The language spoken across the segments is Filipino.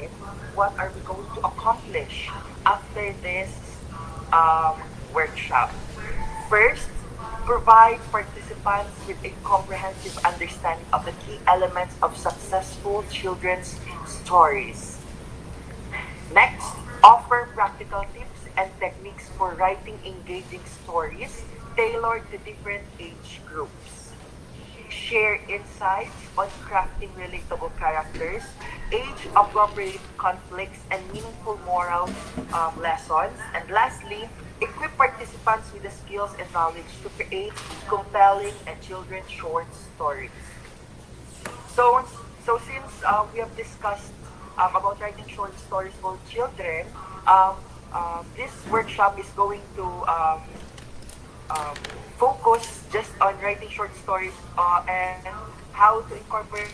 natin, what are we going to accomplish after this workshop. First, provide participants with a comprehensive understanding of the key elements of successful children's stories. Next, offer practical tips and techniques for writing engaging stories tailored to different age groups. Share insights on crafting relatable characters, age-appropriate conflicts, and meaningful moral lessons. And lastly, equip participants with the skills and knowledge to create compelling and children's short stories. So, so since we have discussed about writing short stories for children, um, this workshop is going to um, focus just on writing short stories and how to incorporate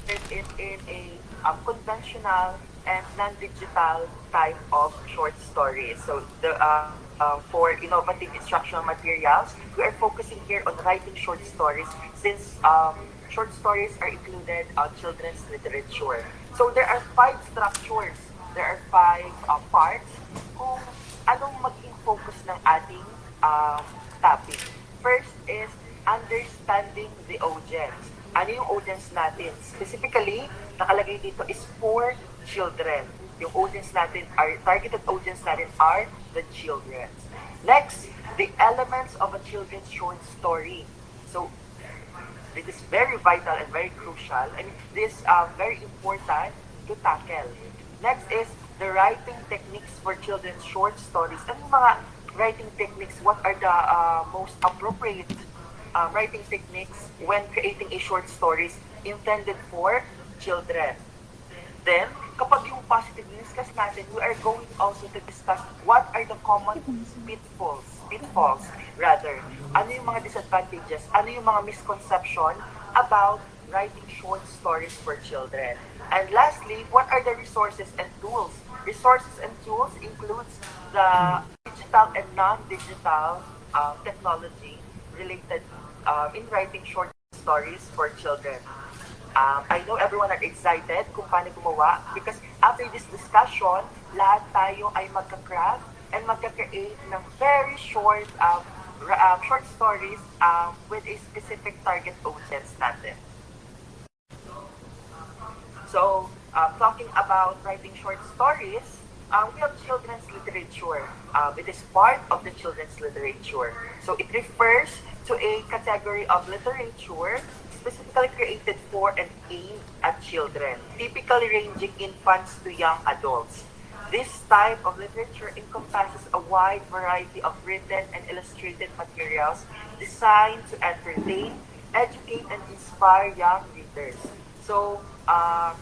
it in a conventional and non-digital type of short stories. So for innovative instructional materials, we are focusing here on writing short stories since short stories are included on children's literature. So there are five structures, there are five parts kung anong maging focus ng ating um, topic. First is understanding the audience. Ano yung audience natin? Specifically, nakalagay dito is for children. Yung audience natin, our targeted audience natin are the children. Next, the elements of a children's short story. So, it is very vital and very crucial, and this is very important to tackle. Next is the writing techniques for children's short stories. Ano yung mga writing techniques? What are the most appropriate writing techniques when creating a short stories intended for children? Then, kapag yung positive discuss natin, we are going also to discuss what are the common pitfalls rather. Ano yung mga disadvantages? Ano yung mga misconception about writing short stories for children? And lastly, what are the resources and tools? Resources and tools includes the digital and non-digital technology related in writing short stories for children. I know everyone are excited kung paano gumawa because after this discussion, lahat tayo ay magka-craft and magka-create ng very short short stories with a specific target audience natin. So, talking about writing short stories, we have children's literature. It is part of the children's literature. So, it refers to a category of literature specifically created for and aimed at children, typically ranging infants to young adults. This type of literature encompasses a wide variety of written and illustrated materials designed to entertain, educate, and inspire young readers. So,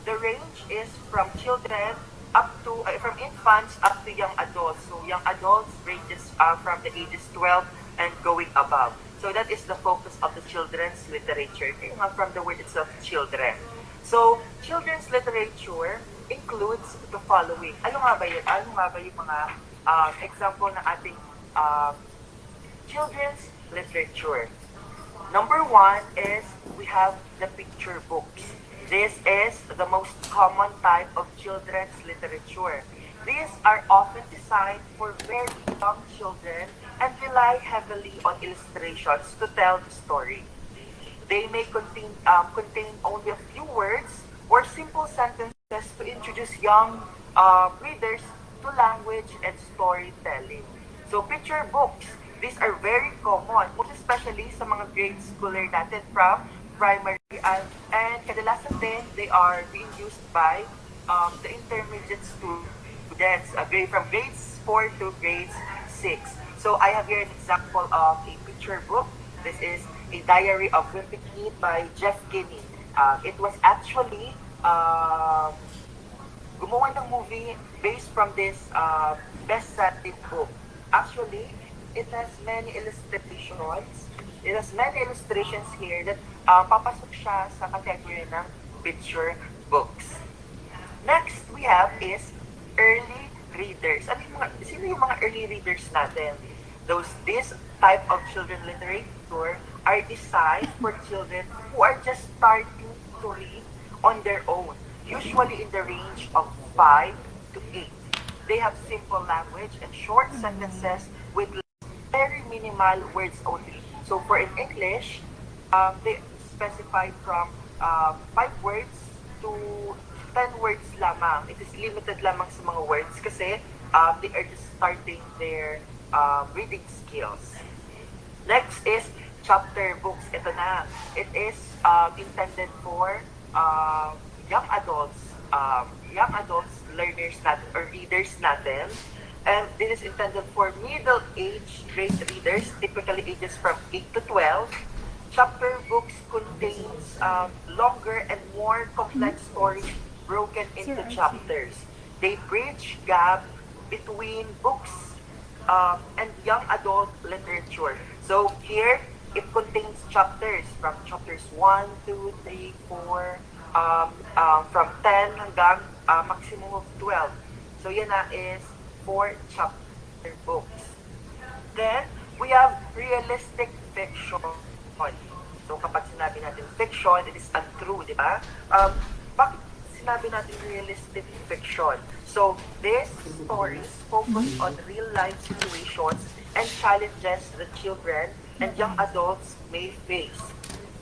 the range is from children up to, from infants up to young adults. So, young adults ranges from the ages 12 and going above. So that is the focus of the children's literature. From the word itself, children. So, children's literature includes the following. Ano nga ba yun? Ano nga ba yung mga example na ating children's literature? Number one is we have the picture books. This is the most common type of children's literature. These are often designed for very young children and rely heavily on illustrations to tell the story. They may contain only a few words or simple sentences to introduce young readers to language and storytelling. So picture books, these are very common, most especially sa mga grade schooler natin from primary and kadalasan din, they are being used by the intermediate students from grades 4 to grades 6. So I have here an example of a picture book. This is a Diary of Wimpy Kid by Jeff Kinney. It was actually gumawa ng movie based from this best-selling book. Actually, it has many illustrations. It has many illustrations here that papasok siya sa category ng picture books. Next we have is early readers. Sino yung mga early readers natin? This type of children literature are designed for children who are just starting to read on their own. usually in the range of 5 to 8. They have simple language and short sentences with very minimal words only. So for in English, they specify from 5 words to 10 words lamang. It is limited lamang sa mga words kasi they are just starting their reading skills. Next is chapter books. Ito na. It is intended for young adults learners natin or readers natin. And this is intended for middle-age grade readers, typically ages from 8 to 12. Chapter books contains longer and more complex stories broken into chapters. They bridge gap between books and young adult literature. So here, it contains chapters from chapters 1, 2, 3, 4, from 10 hanggang maximum of 12. So yan na is 4 chapter books. Then, we have realistic fiction. So kapag sinabi natin fiction, it is untrue, di ba? Bakit sinabi natin realistic fiction? So, these stories focus on real-life situations and challenges that children and young adults may face.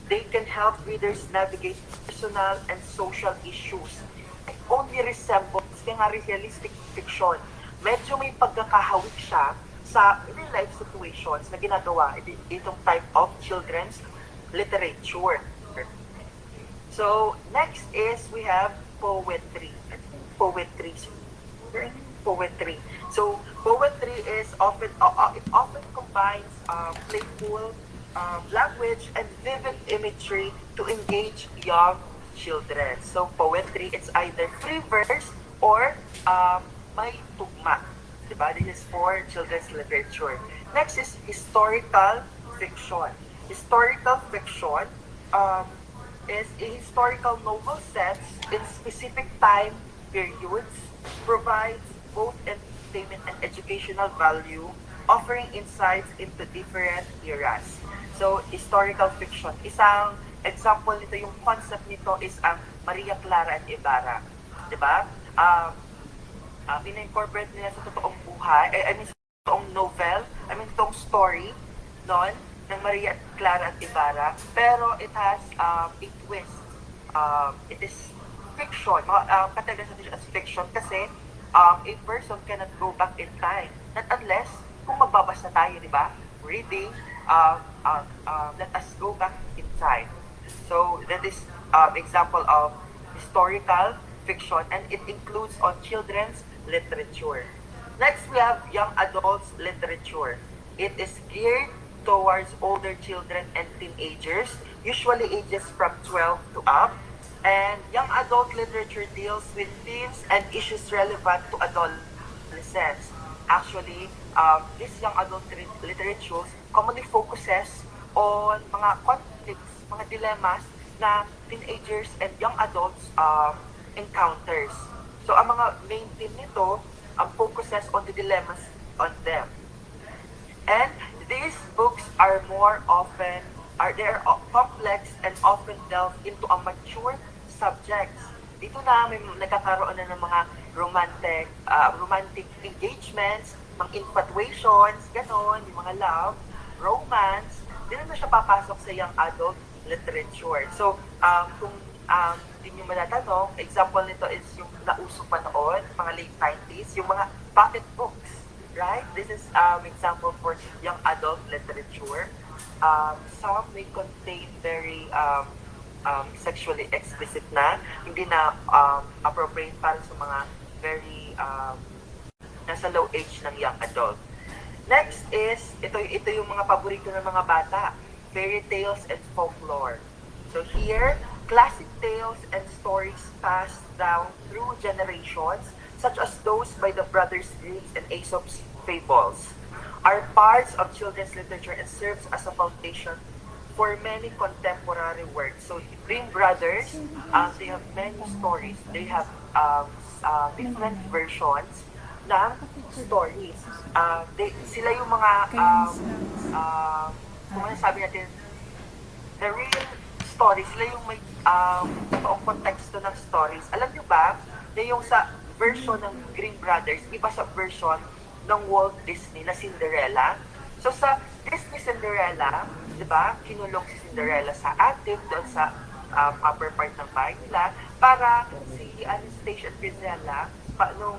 They can help readers navigate personal and social issues. It only resembles, kaya nga realistic fiction, medyo may pagkakahawig siya sa real-life situations na ginagawa itong type of children's literature. So, next is we have poetry. Poetry. So, poetry is often, it often combines playful language and vivid imagery to engage young children. So, poetry, it's either free verse or may tugma. Diba? This is for children's literature. Next is historical fiction. Historical fiction is a historical novel set in specific time periods, provides both entertainment and educational value, offering insights into different eras. So, historical fiction. Isang example nito, yung concept nito is ang Maria Clara and Ibarra. Diba? In-incorporate nila sa totoong buhay, sa totoong novel, totoong story, noon, ng Maria Clara at Ibarra, pero it has a twist. It is fiction. Categorized natin as fiction kasi a person cannot go back in time. Not unless kung magbabasa tayo, di ba? Reading, let us go back in time. So that is example of historical fiction, and it includes on children's literature. Next, we have young adults literature. It is geared towards older children and teenagers, usually ages from 12 to up. And young adult literature deals with themes and issues relevant to adolescents. Actually, this young adult literature commonly focuses on mga conflicts, mga dilemmas na teenagers and young adults encounters. So, ang mga main theme nito focuses on the dilemmas on them. And these books are they're complex and often delve into a mature subjects. Dito na may nagkakaroon na ng mga romantic engagements, mga infatuations, ganon, yung mga love, romance. Dito na siya papasok sa young adult literature. So, kung hindi nyo matatanong, example nito is yung nauso pa noon, mga late 90s, yung mga pocket books. Right? This is example for young adult literature. Some may contain very sexually explicit na, hindi na appropriate para sa mga very nasa low age ng young adult. Next is, ito yung mga paborito ng mga bata, fairy tales and folklore. So here, classic tales and stories passed down through generations, such as those by the brothers Grimm and Aesop's fables, are parts of children's literature and serves as a foundation for many contemporary works. So the Grimm brothers, they have many stories. They have different versions ng stories. Sila yung mga, kung ano sabi natin, the real stories, sila yung may toong konteksto ng stories. Alam nyo ba, na yung sa version ng Grimm Brothers, iba sa version ng Walt Disney na Cinderella. So sa Disney Cinderella, di ba, kinulong si Cinderella sa attic doon sa upper part ng bahay nila para si Anastasia at Grisella, nung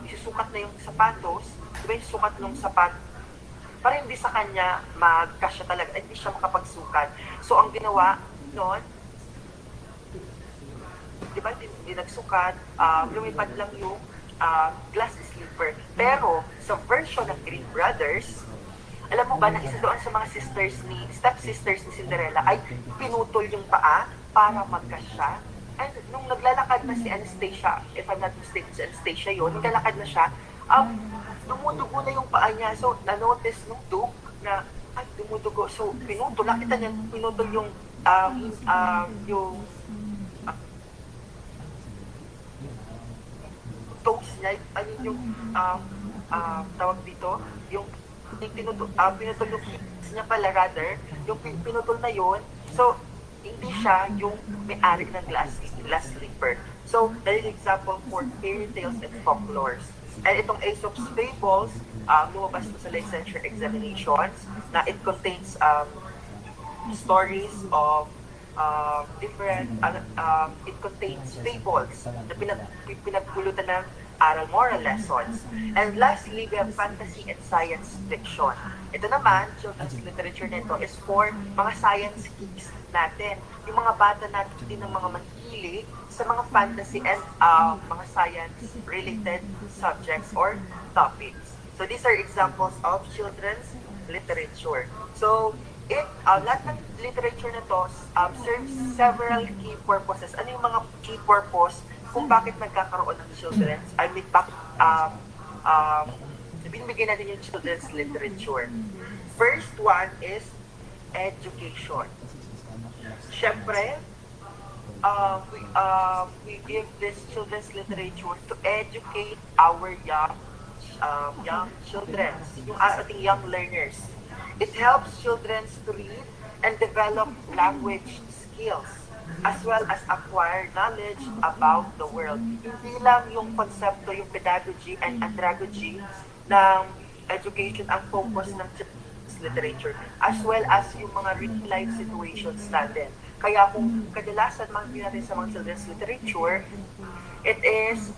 isusukat na yung sapatos, di ba yung sukat ng sapat, para hindi sa kanya magkasya talaga, hindi siya makapagsukat. So ang ginawa noon, di ba, hindi nagsukat, lumipad lang yung glass slipper. Pero sa version ng Grimm Brothers, alam mo ba na isa doon sa mga step-sisters ni Cinderella ay pinutol yung paa para magkasya. And nung naglalakad na si Anastasia, if I'm not mistaken, si Anastasia yun, naglalakad na siya, dumudugo na yung paa niya. So, na-notice nung Duke na, ay, dumudugo. So, pinutol. Nakita niya, pinutol yung toes niya, yung tawag dito, yung pinutol yung hips niya pala, rather, yung pinutol na yun. So, hindi siya yung may-ari ng glass slipper. So, that is example for fairy tales and folklores. And itong Aesop's Fables, lumabas na sa licensure examinations na it contains stories of different, it contains fables na pinagpulutan ng aral moral lessons. And lastly, we have fantasy and science fiction. Ito naman, children's literature nito is for mga science geeks natin. Yung mga bata natin din ng mga mahilig sa mga fantasy and mga science-related subjects or topics. So these are examples of children's literature. So, lahat ng literature na to serves several key purposes. Ano yung mga key purpose kung bakit nagkakaroon ng children's, bakit binibigyan natin yung children's literature. First one is education. Siyempre, we give this children's literature to educate our young children, yung ating young learners. It helps children to read and develop language skills as well as acquire knowledge about the world. Hindi lang yung konsepto, yung pedagogy and andragogy ng education ang focus ng children's literature, as well as yung mga real-life situations natin. Kaya kung kadalasan makikita natin sa mga children's literature, it is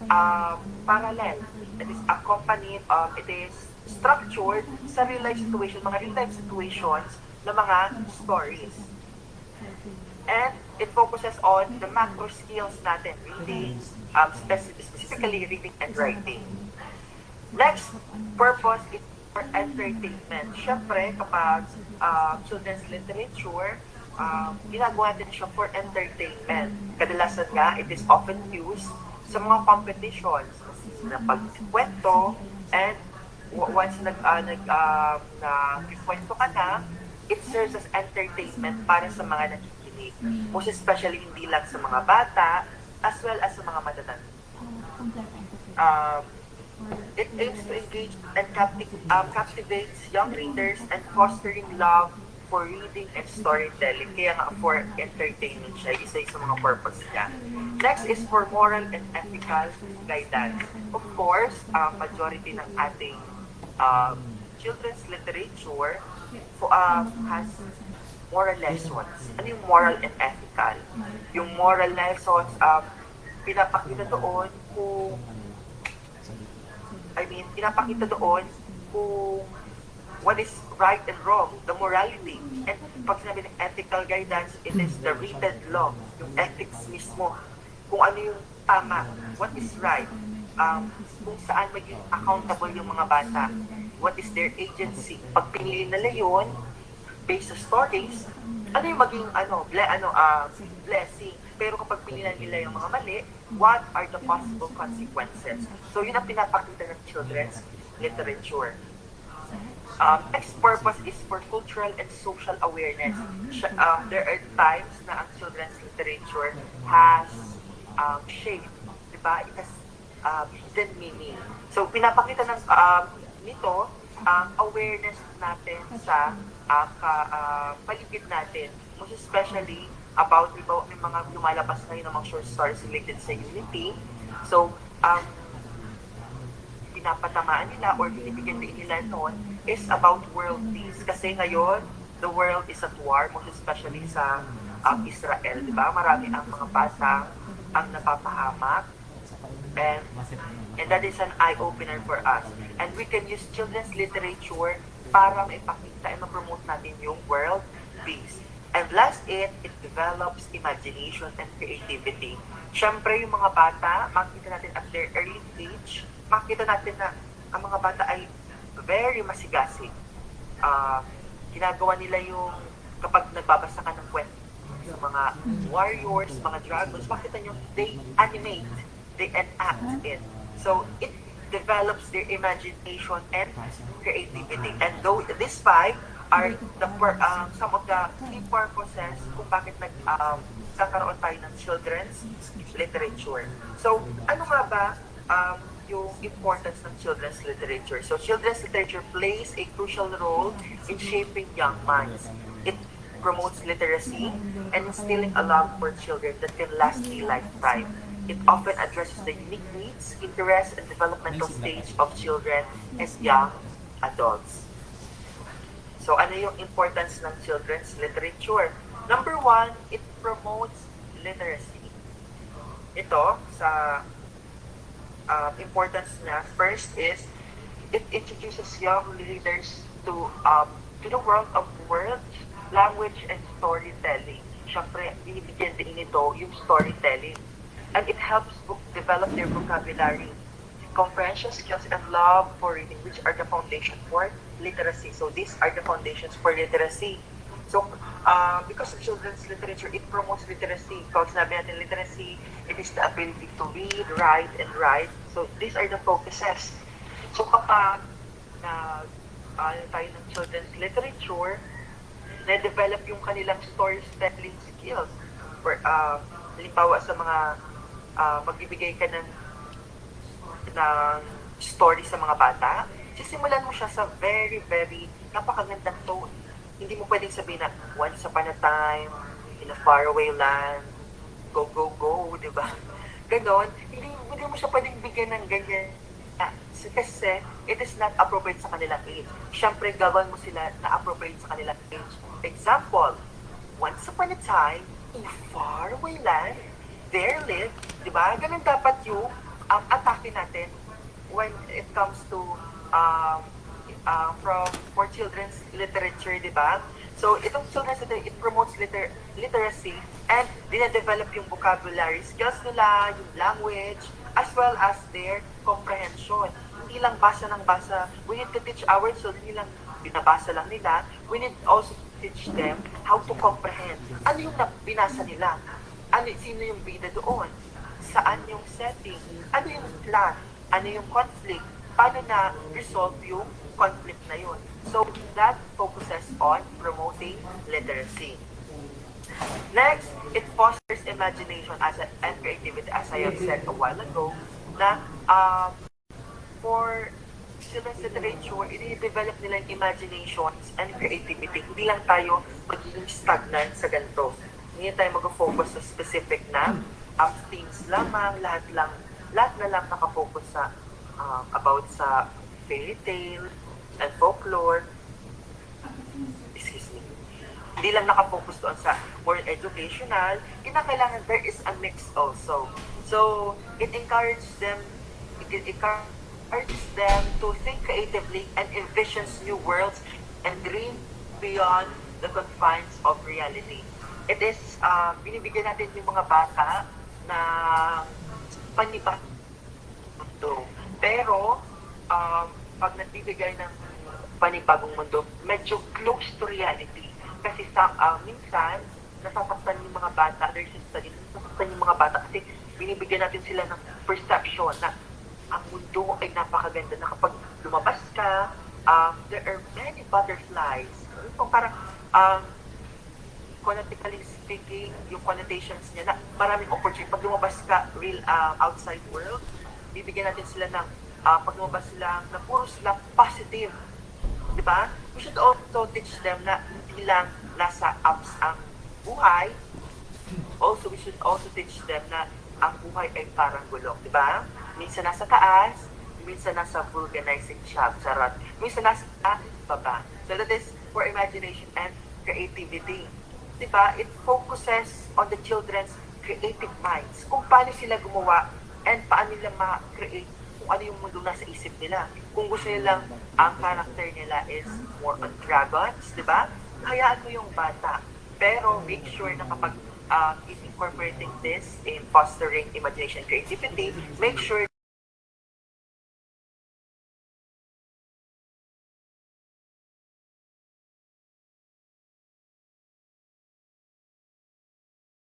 parallel, it is accompanied, it is structured sa real-life situation, mga real-life situations na mga stories. And it focuses on the macro skills natin, reading, specifically reading and writing. Next purpose is for entertainment. Siyempre, kapag children's literature, ginagawa din siya for entertainment. Kadalasan nga, it is often used sa mga competitions na pagkwento, and once nagkwento ka na, it serves as entertainment para sa mga nakikinig. Most especially hindi lang sa mga bata, as well as sa mga matatanda. It aims to engage and captivates young readers and fostering love for reading and storytelling. Kaya nga for entertainment siya, isa sa mga purpose niya. Next is for moral and ethical guidance. Of course, majority ng ating children's literature has moral lessons. Ano yung moral and ethical? Yung moral lessons, pinapakita doon kung what is right and wrong, the morality. And pag sinabi ng ethical guidance, it is the written law, yung ethics mismo. Kung ano yung tama, what is right, kung saan maging accountable yung mga bata, what is their agency. Pag pinili nila yun, based sa stories, ano yung maging blessing. Pero kapag pinili nila yung mga mali, what are the possible consequences? So yun ang pinapakita ng children's literature. Next purpose is for cultural and social awareness. There are times na ang children's literature has shape, diba? It has hidden meaning. So pinapakita ng nito awareness natin sa paligid natin. most especially about, di ba, may mga lumalabas ngayon ng mga short stories related sa unity. So, pinapatamaan nila or binibigyan din nila noon is about world peace. Kasi ngayon, the world is at war, most especially sa Israel, di ba? Marami ang mga bata ang napapahamak. And that is an eye-opener for us. And we can use children's literature para maipakita and ma-promote natin yung world peace. And last it develops imagination and creativity. Siyempre, yung mga bata, makikita natin at their early age, makikita natin na ang mga bata ay very masigasig. Ginagawa nila yung kapag nagbabasa ka ng kwento sa mga warriors, mga dragons, makikita nyo, they animate, they enact it. So, it develops their imagination and creativity. And though these five are some of the key purposes kung bakit nagkakaroon tayo ng children's literature. So, ano nga ba yung importance ng children's literature? So, children's literature plays a crucial role in shaping young minds. It promotes literacy and instilling a love for children that can last a lifetime. It often addresses the unique needs, interests, and developmental stage of children and young adults. So, ano yung importance ng children's literature? Number one, it promotes literacy. Ito, sa importance na, first is, it introduces young readers to the world of words, language, and storytelling. Siyempre, binibigyan din ito yung storytelling. And it helps develop their vocabulary, comprehension skills, and love for reading, which are the foundation for literacy. So these are the foundations for literacy. So because of children's literature, it promotes literacy. Because sinabi natin literacy, it is the ability to read, write, and write. So these are the focuses. So kapag tayo ng children's literature, na-develop yung kanilang storytelling skills. For, halimbawa sa mga magbibigay ka ng story sa mga bata, sisimulan mo siya sa very, very napakagandang tone. Hindi mo pwedeng sabihin na once upon a time, in a faraway land, go, go, go, di ba? Ganon, hindi mo siya pwedeng bigyan ng ganyan. Kasi it is not appropriate sa kanilang age. Siyempre, gawin mo sila na appropriate sa kanilang age. Example, once upon a time, in a faraway land, there lived, di ba? Ganun dapat yung atake natin when it comes to for children's literature, di ba? So, itong children's literature, it promotes literacy and dina-develop yung vocabulary skills nila, yung language, as well as their comprehension. Hindi lang basa ng basa. We need to teach our children, hindi lang binabasa lang nila. We need also to teach them how to comprehend. Ano yung binasa nila? Sino yung bida doon? Saan yung setting? Ano yung plot? Ano yung conflict? Paano na resolve yung conflict na yun? So, that focuses on promoting literacy. Next, it fosters imagination and creativity, as I have said a while ago, na for children's literature, i-develop nila yung imaginations and creativity. Hindi lang tayo magiging stagnant sa ganito. Hindi tayo mag-focus sa specific na themes lamang, lahat na lang nakafocus sa about sa fairy tale and folklore. Excuse me. Hindi lang nakafocus doon sa more educational. Kinakailangan there is a mix also. So, it encourages them to think creatively and envisions new worlds and dream beyond the confines of reality. It is, binibigyan natin yung mga bata na panibagong mundo. Pero, pag nagbibigay ng panibagong mundo, medyo close to reality. Kasi minsan, nasasaktan yung mga bata, nasasaktan yung mga bata kasi binibigyan natin sila ng perception na ang mundo ay napakaganda na kapag lumabas ka, there are many butterflies. So, parang, phonetically speaking, yung connotations niya na maraming opportunity. Pag lumabas ka, real outside world, bibigyan natin sila ng, pag lumabas sila, na puro sila positive. Diba? We should also teach them na hindi lang nasa apps ang buhay, also we should also teach them na ang buhay ay parang gulong, di ba? Minsan nasa taas, minsan nasa vulcanizing shaft, charot. Minsan nasa baba. So that is for imagination and creativity. Di ba? It focuses on the children's creative minds. Kung paano sila gumawa and paano nila ma-create kung ano yung mundo nasa isip nila. Kung gusto nilang ang character nila is more on dragons, di ba? Hayaan mo yung bata. Pero make sure na kapag incorporating this in fostering imagination and creativity, make sure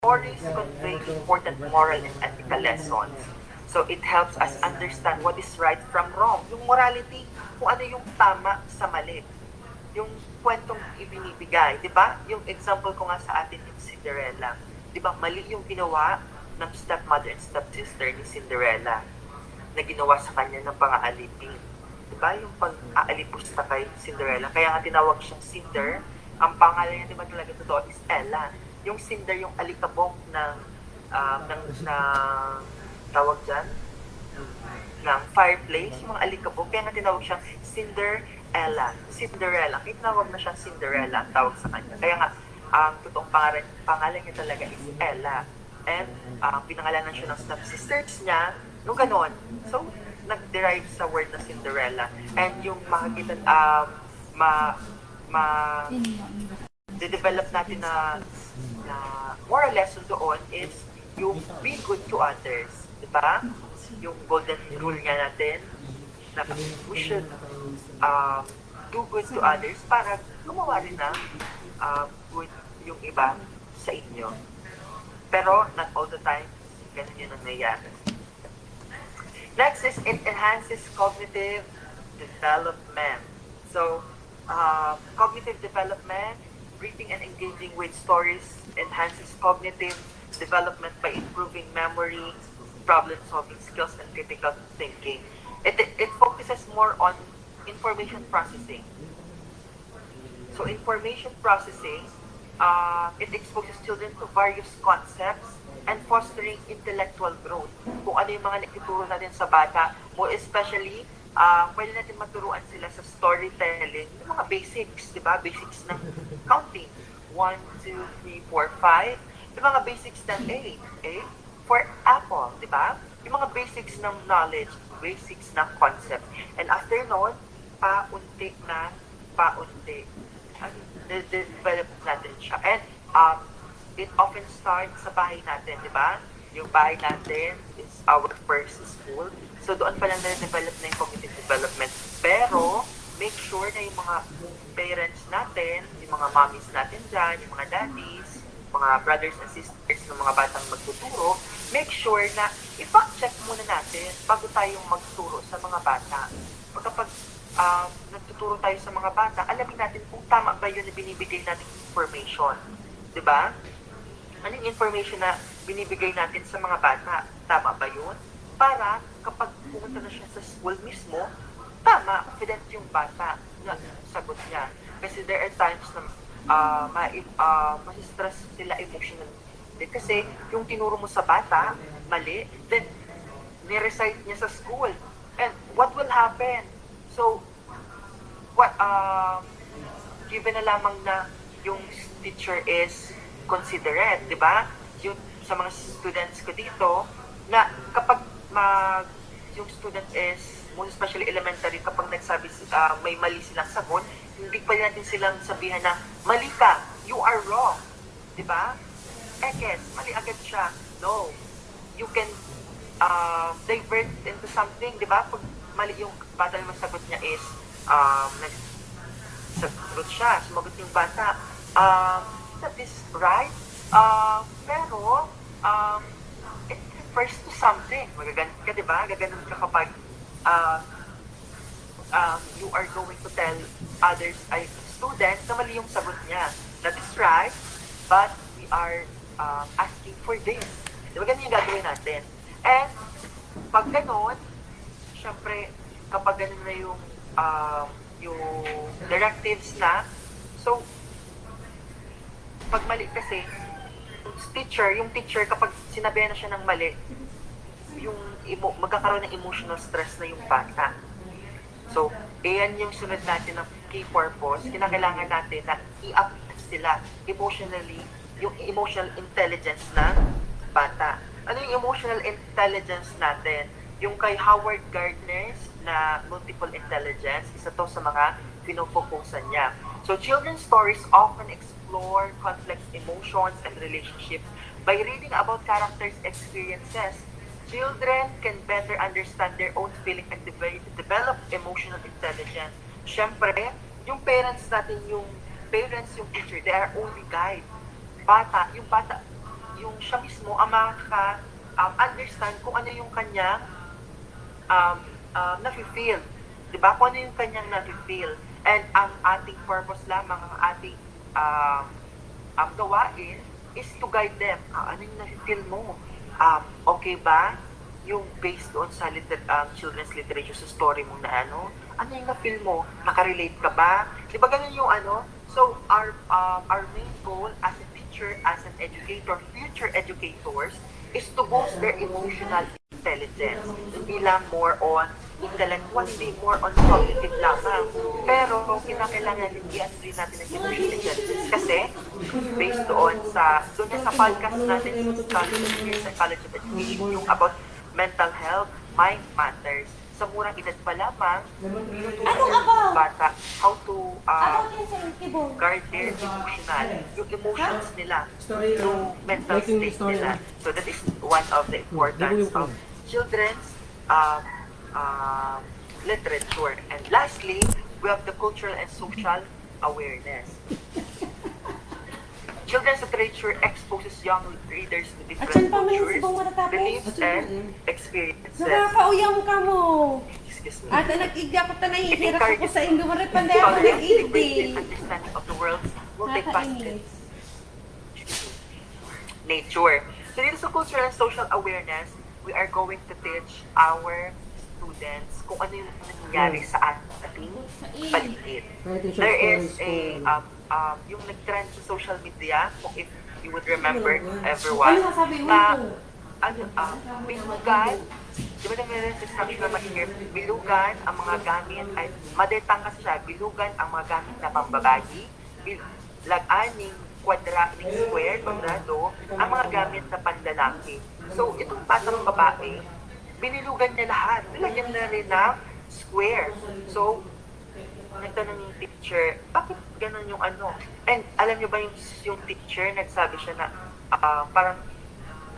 stories convey important moral and ethical lessons. So it helps us understand what is right from wrong. Yung morality, kung ano yung tama sa mali. Yung kwentong ibinibigay, di ba? Yung example ko nga sa atin yung Cinderella. Di ba, mali yung ginawa ng stepmother and stepsister ni Cinderella na ginawa sa kanya ng pang-aalipin. Di ba? Yung pag-aalipusta kay Cinderella. Kaya nga tinawag siyang Cinder. Ang pangalan niya, di ba talaga totoo, is Ella. Yung Cinder, yung alikabok ng tawag dyan, ng fireplace, yung mga alikabok. Kaya nga tinawag siyang Cinderella. Kaya tinawag na siyang Cinderella ang tawag sa kanya. Kaya nga, ang totoong pangalan niya talaga is Ella. And pinangalanan siya ng stepsisters niya, nung ganon. So, nag-derive sa word na Cinderella. And yung makikita, de-develop natin na moral lesson doon is yung be good to others. Diba? Yung golden rule nga natin na we should do good to others para gumawa rin na good yung iba sa inyo. Pero not all the time, ganun yun ang nangyayari. Next is it enhances cognitive development. So, cognitive development, reading and engaging with stories enhances cognitive development by improving memory, problem-solving skills, and critical thinking. It focuses more on information processing. So information processing, it exposes children to various concepts and fostering intellectual growth. Kung ano yung mga nakituro natin sa bata, more especially, pwede natin maturuan sila sa storytelling, yung mga basics, di ba? Basics ng counting. 1, 2, 3, 4, 5. Yung mga basics ng A for apple, di ba? Yung mga basics ng knowledge, basics ng concept. And after noon, paunti, develop natin siya. And it often starts sa bahay natin, di ba? Yung bahay natin is our first school. So doon pa lang na-develop na yung cognitive development. Pero, make sure na yung mga parents natin, yung mga mommies natin dyan, yung mga daddies, mga brothers and sisters ng mga batang magtuturo, make sure na i-fact-check muna natin bago tayong magturo sa mga bata. Kapag nagtuturo tayo sa mga bata, alamin natin kung tama ba yun na binibigay natin information. Diba? Ano yung information na binibigay natin sa mga bata? Tama ba yun? Para kapag pumunta na siya sa school mismo, tama, confident yung bata na sagot niya. Kasi there are times na masistress sila emotional. Kasi yung tinuro mo sa bata, mali, then ni-recite niya sa school. And what will happen? So, given na lamang na yung teacher is considerate, di ba? Yung sa mga students ko dito, na kapag yung student is, most especially elementary, kapag nagsabi may mali silang sagot, hindi pa natin silang sabihan na, mali ka, you are wrong. Di ba? Yes, mali agad siya. No. You can divert into something, di ba? Pag mali yung bata yung sagot niya is, nagsagot siya, sumagot yung bata. That is right. Pero, it refers to something. Magaganon ka, di ba? Gaganon ka kapag you are going to tell others, ay student, na mali yung sagot niya. That is right, but we are asking for this. Di ba ganun yung gagawin natin? And, pag ganun, syempre, kapag ganun na yung directives na, so, pag mali kasi, yung teacher kapag sinabihan na siya ng mali, magkakaroon ng emotional stress na yung bata. So, ayan yung sunod natin ng key purpose. Kinakailangan natin na i-update sila emotionally, yung emotional intelligence ng bata. Ano yung emotional intelligence natin? Yung kay Howard Gardner na multiple intelligence, isa to sa mga pinofocusan niya. So, children's stories often explore complex emotions and relationships by reading about characters' experiences. Children can better understand their own feeling and develop emotional intelligence. Siyempre, yung parents natin, yung teacher, they are only guide. Yung siya mismo ang makaka-understand kung ano yung kanyang nafe-feel. Diba? Kung ano yung kanyang nafe-feel. And ang ating purpose lamang, ang ating gawain is to guide them. Ano yung nafe-feel mo? Okay ba? Yung based doon sa children's literature, sa story mo na ano yung na-feel mo? Nakarelate ka ba? Di ba ganun yung ano? So, our main goal as a teacher, as an educator, future educators, is to boost their emotional intelligence. Hindi lang more on intellectual, hindi more on cognitive lamang. Pero, kinakailangan i-ano rin natin ang emotional intelligence. Kasi, based doon sa podcast natin sa Psychology of Education, yung about mental health, mind matters. Sa murang edad pa lamang, bata, how to guard their emotional, yung emotions nila, yung mental state nila. So that is one of the importance of children's literature. And lastly, we have the cultural and social awareness. Children's literature exposes young readers to different cultures, beliefs, and experiences. Nakakauyang ka mo. Excuse me. At nag-igya ko ta nahihirap ako sa Indo. Maripande So, ako nag-igdi. understanding of the world's multifaceted Nakakainis. nature. So dito sa cultural and social awareness, we are going to teach our students kung ano yung nangyayari sa ating paligid. There is a yung nag-trend sa social media, kung if you would remember everyone, na bilugan, di ba na meron sa instructional material, bilugan ang mga gamit, ay madetang kasi siya, bilugan ang mga gamit na pambabagi, lag-aning kwadrado, ang mga gamit na panlalaki. So, itong batang babae, binilugan niya lahat. Nilagyan na rin ng square. So, nagtanong yung teacher, bakit ganun yung ano? And alam niyo ba yung teacher, nagsabi siya na parang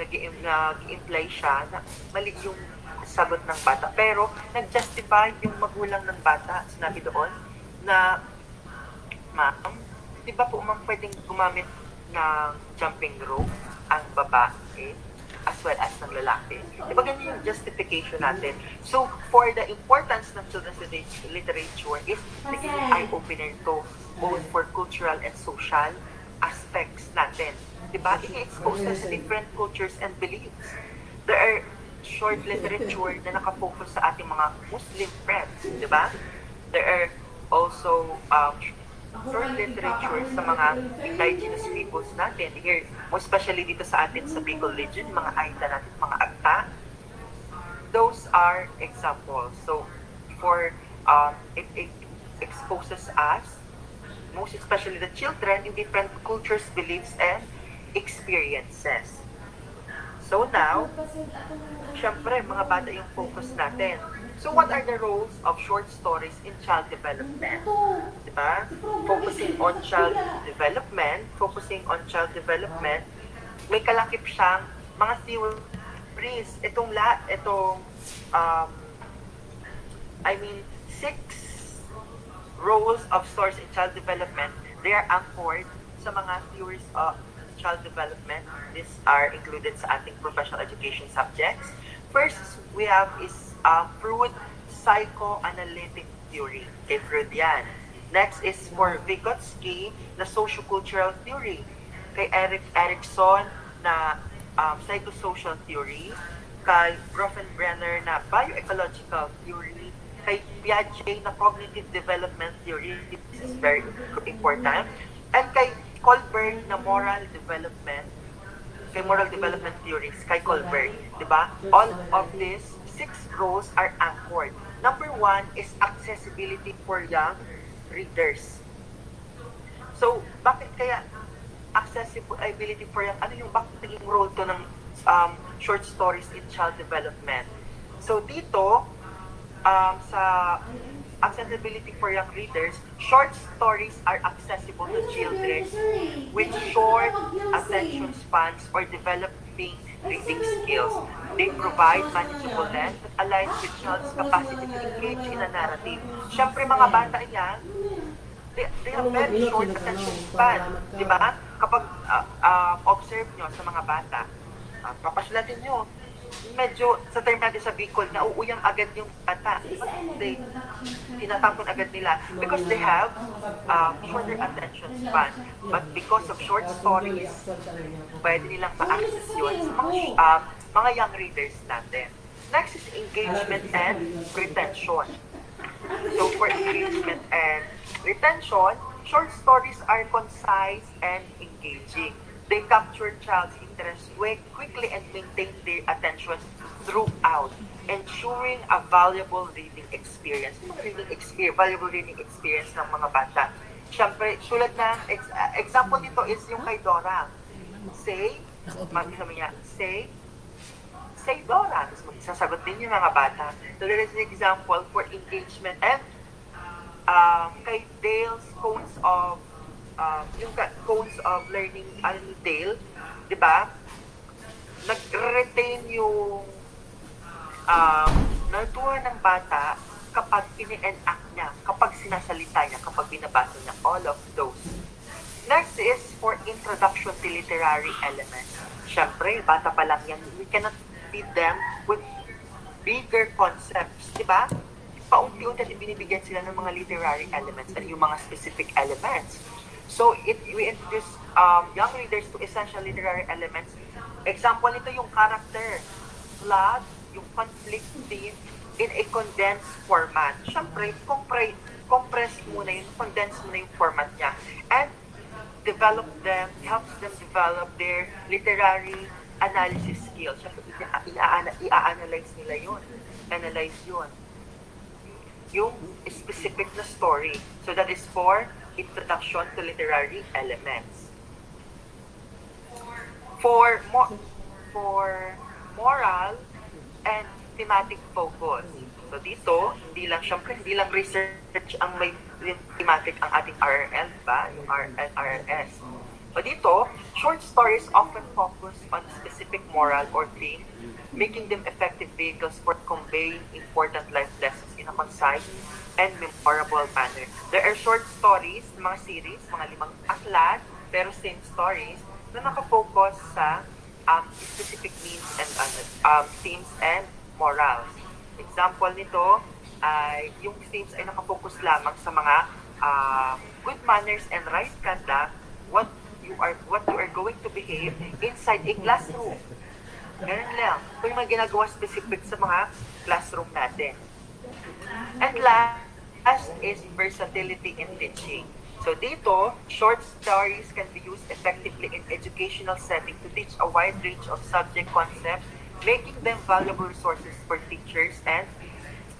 nag-imply siya na mali yung sagot ng bata. Pero nag-justify yung magulang ng bata. Sinabi doon na, ma'am, di ba po ma'am pwedeng gumamit ng jumping rope ang babae as well as ng lalaki? Di ba ganyan yung justification natin? So, for the importance ng children's literature is naging eye-opener to both for cultural and social aspects natin. Di ba? I-expose na sa different cultures and beliefs. There are short literature na nakafocus sa ating mga Muslim friends. Di ba? There are also short literature sa mga indigenous peoples natin here, especially dito sa atin sa Bicol region, mga Aita natin, mga Agta. Those are examples. So, it exposes us, most especially the children, in different cultures, beliefs, and experiences. So now, syempre, mga bata yung focus natin. So what are the roles of short stories in child development? Diba? Focusing on child development, may kalakip siyang mga theories. Six roles of stories in child development, they are anchored sa mga theories of child development. These are included sa ating professional education subjects. First we have is Freud psychoanalytic theory. Kay Freud yan. Next is for Vygotsky na sociocultural theory. Kay Erikson na psychosocial theory. Kay Grothendiener na bioecological theory. Kay Piaget na cognitive development theory. This is very important. And kay Kohlberg na moral development, kay moral development theories, kay Kohlberg, di ba? All of these 6 roles are anchored. Number 1 is accessibility for young readers. So, bakit kaya accessibility for young, ano yung bakit naging role to ng short stories in child development? So, dito, sa accessibility for young readers, short stories are accessible to children with short attention spans or developing reading skills. They provide manageable length that aligns with child's capacity to engage in a narrative. Siyempre, mga bata yan, they have very short attention span. Di ba? Kapag observe nyo sa mga bata, papasyalatin nyo, medyo sa term natin sa Bicol, nauuyang agad yung bata. Tinatampon agad nila because they have shorter attention span. But because of short stories, pwede nilang ma-access yun sa mga young readers natin. Next is engagement and retention. So for engagement and retention, short stories are concise and engaging. They capture child's interest quickly and maintain their attention throughout, ensuring a valuable reading experience. Valuable reading experience ng mga bata. Siyempre, sulat ng example nito is yung kay Dora. Say Dora. Tapos magsasagot din yung mga bata. So there is an example for engagement and kay Dale's cones of learning, ni Dale, di ba? Nag-retain yung natuwa ng bata kapag ini-enact niya, kapag sinasalita niya, kapag binabasa niya, all of those. Next is for introduction to literary elements. Siyempre, bata pa lang yan, we cannot feed them with bigger concepts, di ba? Paunti-unti binibigyan sila ng mga literary elements at yung mga specific elements. So, we introduce young readers to essential literary elements. Example nito yung character, plot, yung conflict theme in a condensed format. Siyempre, compress muna yun, condense muna yung format niya. And helps them develop their literary analysis skills. Siyempre, i-analyze nila yun. Analyze yun. Yung specific na story. So, that is for introduction to literary elements. For moral and thematic focus. So dito, hindi lang research ang may thematic ang ating RRL, ba? Yung RRS. So dito, short stories often focus on specific moral or theme, making them effective vehicles for conveying important life lessons in a concise and memorable manner. There are short stories, mga series, mga 5 aklat, pero same stories, na nakafocus sa specific themes and morals. Example nito ay yung themes ay nakafocus lamang sa mga good manners and right conduct, what you are going to behave inside a classroom. Ganun lang. Ito yung mga ginagawa specific sa mga classroom natin. And last is versatility in teaching. So dito, short stories can be used effectively in educational setting to teach a wide range of subject concepts, making them valuable resources for teachers and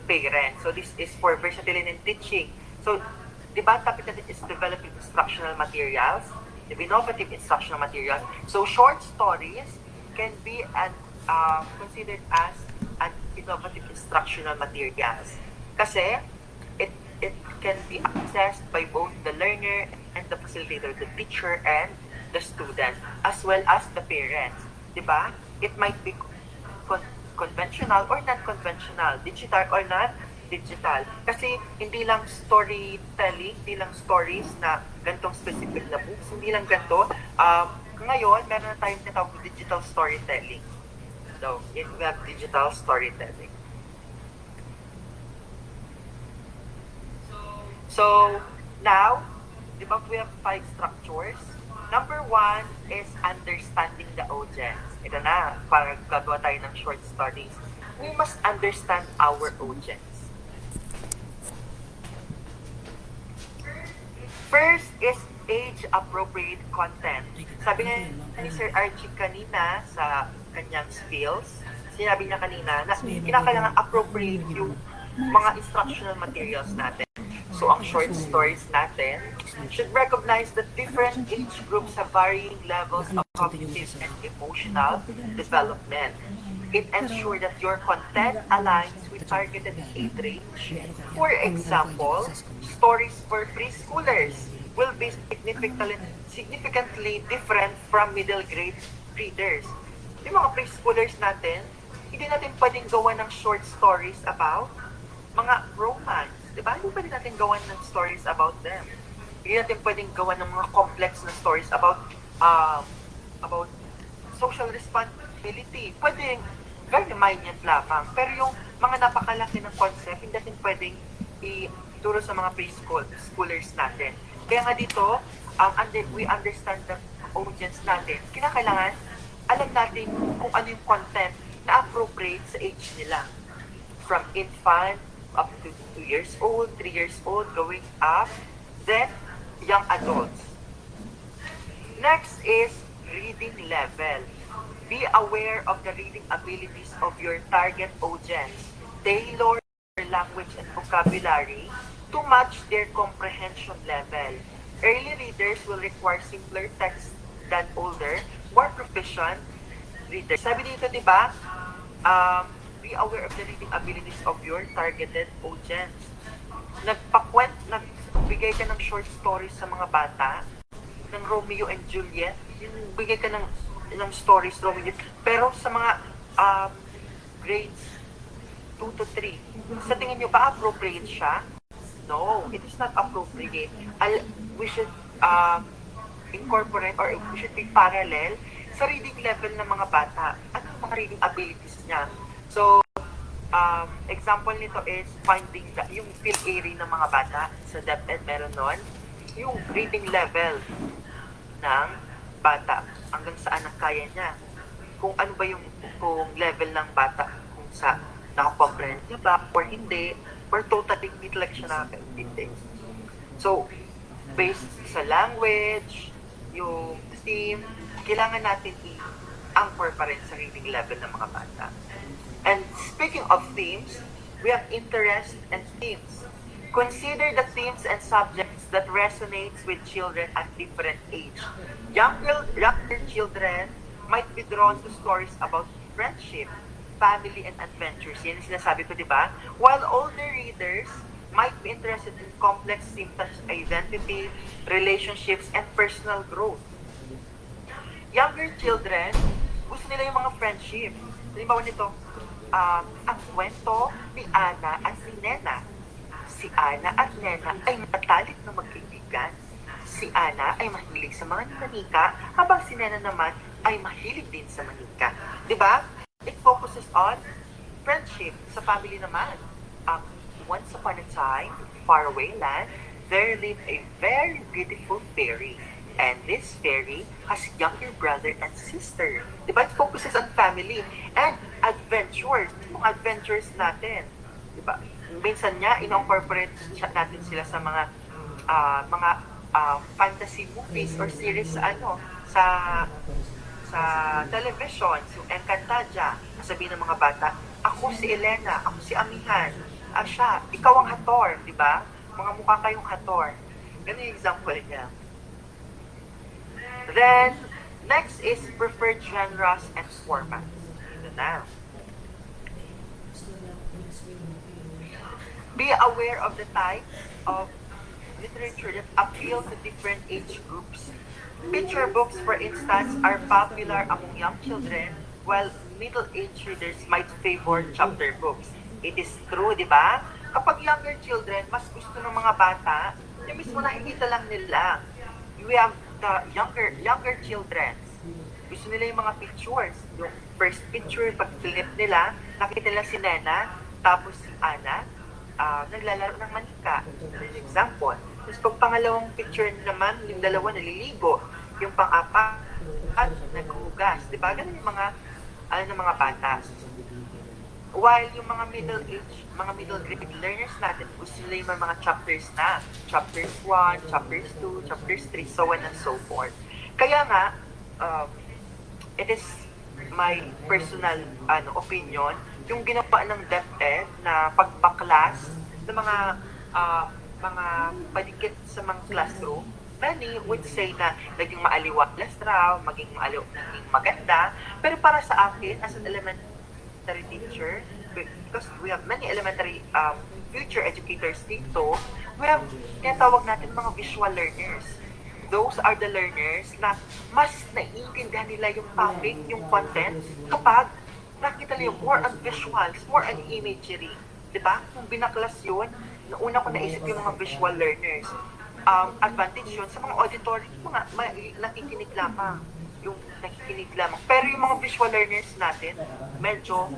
parents. So this is for versatility in teaching. So, di ba topic natin is developing instructional materials, innovative instructional materials. So short stories can be considered as an innovative instructional materials. Kasi it can be accessed by both the learner and the facilitator, the teacher and the student, as well as the parents. Diba? It might be conventional or non-conventional, digital or non-digital. Kasi hindi lang storytelling, hindi lang stories na gantong specific na books, hindi lang ganito. Ngayon, meron na tayong tinatawag digital storytelling. So, we have digital storytelling. So, now, di ba we have 5 structures? Number 1 is understanding the audience. Ito na, para gagawa tayo ng short stories. We must understand our audience. First is age-appropriate content. Sabi nga ni Sir Archie kanina sa kanyang skills, sinabi niya kanina na kinakailangan appropriate yung mga instructional materials natin. So, ang short stories natin should recognize that different age groups have varying levels of cognitive and emotional development. It ensures that your content aligns with targeted age range. For example, stories for preschoolers will be significantly different from middle grade readers. Yung mga preschoolers natin, hindi natin pwedeng gawa ng short stories about mga romance. Diba? Hindi pwede natin gawan ng stories about them. Hindi natin pwedeng gawan ng mga complex na stories about social responsibility. Pwede very minor lamang. Pero yung mga napakalaki ng concept, hindi natin pwedeng ituro sa mga preschoolers natin. Kaya nga dito, we understand the audience natin. Kinakailangan, alam natin kung ano yung content na appropriate sa age nila. From infant, up to 2 years old, 3 years old, going up, then young adults. Next is reading level. Be aware of the reading abilities of your target audience. Tailor your language and vocabulary to match their comprehension level. Early readers will require simpler text than older, more proficient readers. Sabi dito, di ba? Be aware of the reading abilities of your targeted audience. Nagbigay ka ng short stories sa mga bata, ng Romeo and Juliet, bigay ka ng stories, Romeo and Juliet, pero sa mga grades 2 to 3, sa tingin nyo ba appropriate siya? No, it is not appropriate. We should incorporate or we should be parallel sa reading level ng mga bata. Ano yung mga reading abilities niya? So, example nito is finding yung field area ng mga bata sa DepEd meron nun. Yung reading level ng bata, hanggang saan ang kaya niya. Kung ano ba yung level ng bata, kung sa nakakomprehend niya ba or hindi, or totally hindi talaga siya nakakaintindi. So, based sa language, yung theme, kailangan natin i-anchor pa rin sa reading level ng mga bata. And speaking of themes, we have interest and themes. Consider the themes and subjects that resonates with children at different age. Younger children might be drawn to stories about friendship, family, and adventures. Yan yung sinasabi ko, di ba? While older readers might be interested in complex themes such as identity, relationships, and personal growth. Younger children, gusto nila yung mga friendship. Halimbawa nito, ang kwento ni Ana at ni Nena. Si Ana at Nena ay matalik na magkaibigan. Si Ana ay mahilig sa mga manika, habang si Nena naman ay mahilig din sa manika. Diba? It focuses on friendship. Sa family naman, once upon a time, far away land, there lived a very beautiful fairy. And this fairy has younger brother and sister. Diba? It focuses on family and adventures. Yung adventures natin. Diba? Minsan niya, incorporate natin sila sa mga fantasy movies or series sa television. So, Encantadia. Sabihin ng mga bata, ako si Elena, ako si Amihan. Siya, ikaw ang Hator. Diba? Mga mukha kayong Hator. Ganun yung example niya. Then, next is preferred genres and formats. Ito na. Be aware of the types of literature that appeal to different age groups. Picture books, for instance, are popular among young children, while middle-aged readers might favor chapter books. It is true, di ba? Kapag younger children, mas gusto ng mga bata, yung mismo nakikita lang nila. We have the younger children. Gusto nila yung mga pictures. Yung first picture, pag flip nila, nakita nila si Nena, tapos si Ana, naglalaro ng manika. For example. Tapos pag pangalawang picture naman, yung dalawa naliligo. Yung pang-apat, naghuhugas. Diba? Ganun yung mga, ng mga bata. while yung mga middle grade learners natin, gusto nila yung mga chapters na. Chapters 1, chapters 2, chapters 3, so on and so forth. Kaya nga, it is my personal opinion, yung ginawa ng DepEd na pagbaklas ng mga padikit sa mga classroom. Many would say na naging maaliwalas raw, maging maganda, pero para sa akin, as an elementary teacher, because we have many elementary future educators dito, we have tinatawag natin mga visual learners. Those are the learners na mas naiintindihan nila yung topic, yung content, kapag nakita nila yung more on visuals, more on imagery. Diba? Kung binaklas yun, una ko naisip yung mga visual learners. Advantage yun sa mga auditory, nakikinig lamang. Pero yung mga visual learners natin, medyo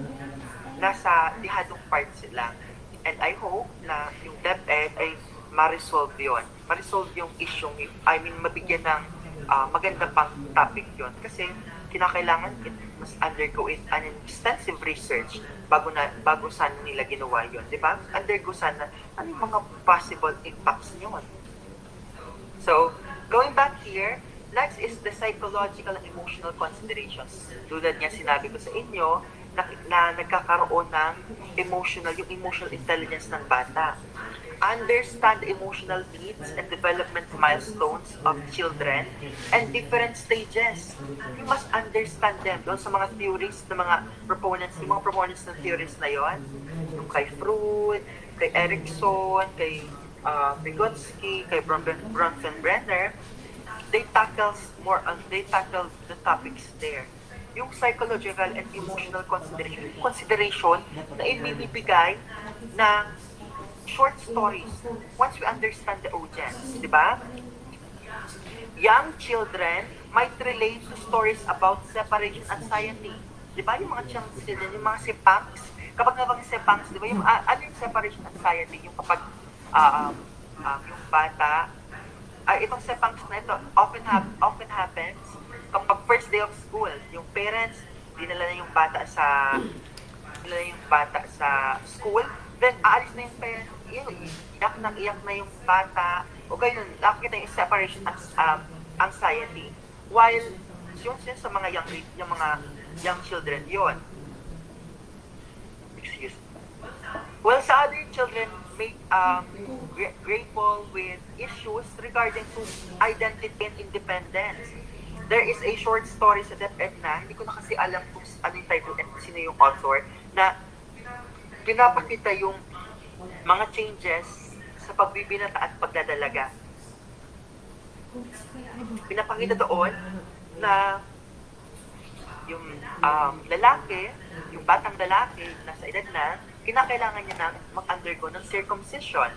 nasa dihadong part sila. And I hope na yung DepEd ay ma-resolve yun. Ma-resolve yung issue, mabigyan ng maganda pang topic yun. Kasi kinakailangan it must undergo an extensive research bago sana nila ginawa yun. Diba? Undergo sana ano yung mga possible impacts yun. So, going back here, next is the psychological and emotional considerations. Tulad nga sinabi ko sa inyo, na nagkakaroon ng yung emotional intelligence ng bata. Understand the emotional needs and development milestones of children and different stages. You must understand them. Doon sa mga theories ng mga proponents ng theories na yon, yung kay Freud, kay Erikson, kay Vygotsky, kay Bronfenbrenner, they tackle the topics there. Yung psychological and emotional consideration na ibibigay na short stories once we understand the audience, di ba? Young children might relate to stories about separation anxiety. Di ba yung mga children, yung mga sepangs, kapag nabang sepangs, di ba yung ano yung separation anxiety, yung kapag yung bata, itong sepangs na ito often happens kapag first day of school, yung parents dinala na yung bata sa school, then aalis na yung parents, iyak na yung bata, o ganyan, nakikita yung separation anxiety, while yun sa mga young children yon. Excuse me. Well, sa other children may grapple with issues regarding to identity and independence. There is a short story sa DepEd na, hindi ko na kasi alam kung ano yung title and sino yung author, na pinapakita yung mga changes sa pagbibinata at pagdadalaga. Pinapakita doon na yung lalaki, yung batang lalaki, nasa edad na, kinakailangan niya na mag-undergo ng circumcision.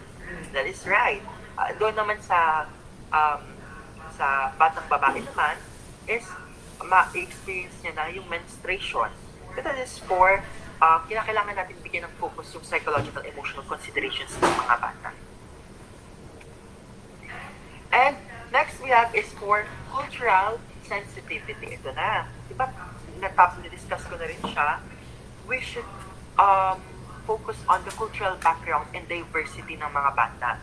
That is right. Doon naman sa batang babae naman, is ma-experience niya na yung menstruation. So that is for, kinakailangan natin bigyan ng focus yung psychological, emotional considerations ng mga bata. And next we have is for cultural sensitivity. Ito na. Diba, na-discuss ko na rin siya. We should focus on the cultural background and diversity ng mga bata.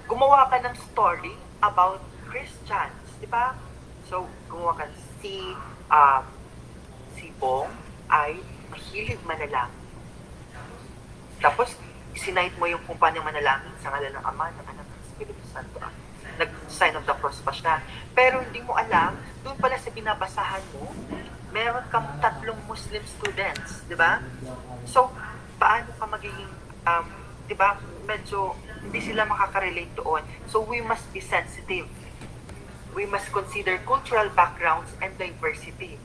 Gumawa ka ng story about Christians, di ba? So, gumawa ka si Bong ay mahilig manalangin. Tapos, sinite mo yung kung paano manalangin sa ngalan ng Ama, ng Anak, ng Espiritu Santo. Nag-sign of the cross pa siya. Pero hindi mo alam, doon pala sa binabasahan mo, meron kang 3 Muslim students, di ba? So, paano ka magiging, di ba, medyo hindi sila makaka-relate doon. So, we must be sensitive. We must consider cultural backgrounds and diversity.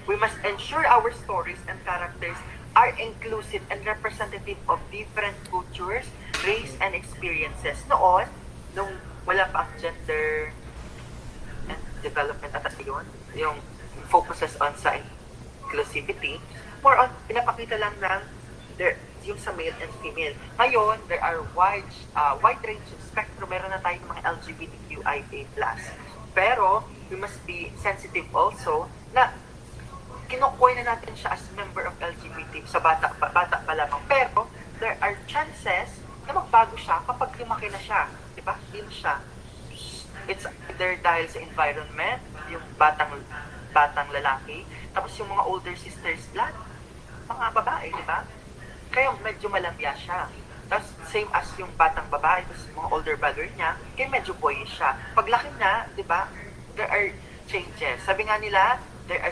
We must ensure our stories and characters are inclusive and representative of different cultures, race, and experiences. Noon, nung wala pa ang gender and development at yun, yung focuses on sa inclusivity, more on, pinapakita lang ng yung sa male and female. Ngayon, there are wide range of spectrum. Meron na tayong mga LGBTQIA+. Pero, we must be sensitive also na kinukuha na natin siya as member of LGBT sa bata pa lamang. Pero, there are chances na magbago siya kapag lumaki na siya. Diba? Yun siya. It's either dahil sa environment, yung batang lalaki, tapos yung mga older sisters, lahat, mga babae, diba? Kaya medyo malambya siya. Tapos same as yung batang babae, tapos mga older brother niya, kaya medyo boyish siya. Paglaki na, diba, there are changes. Sabi nga nila, there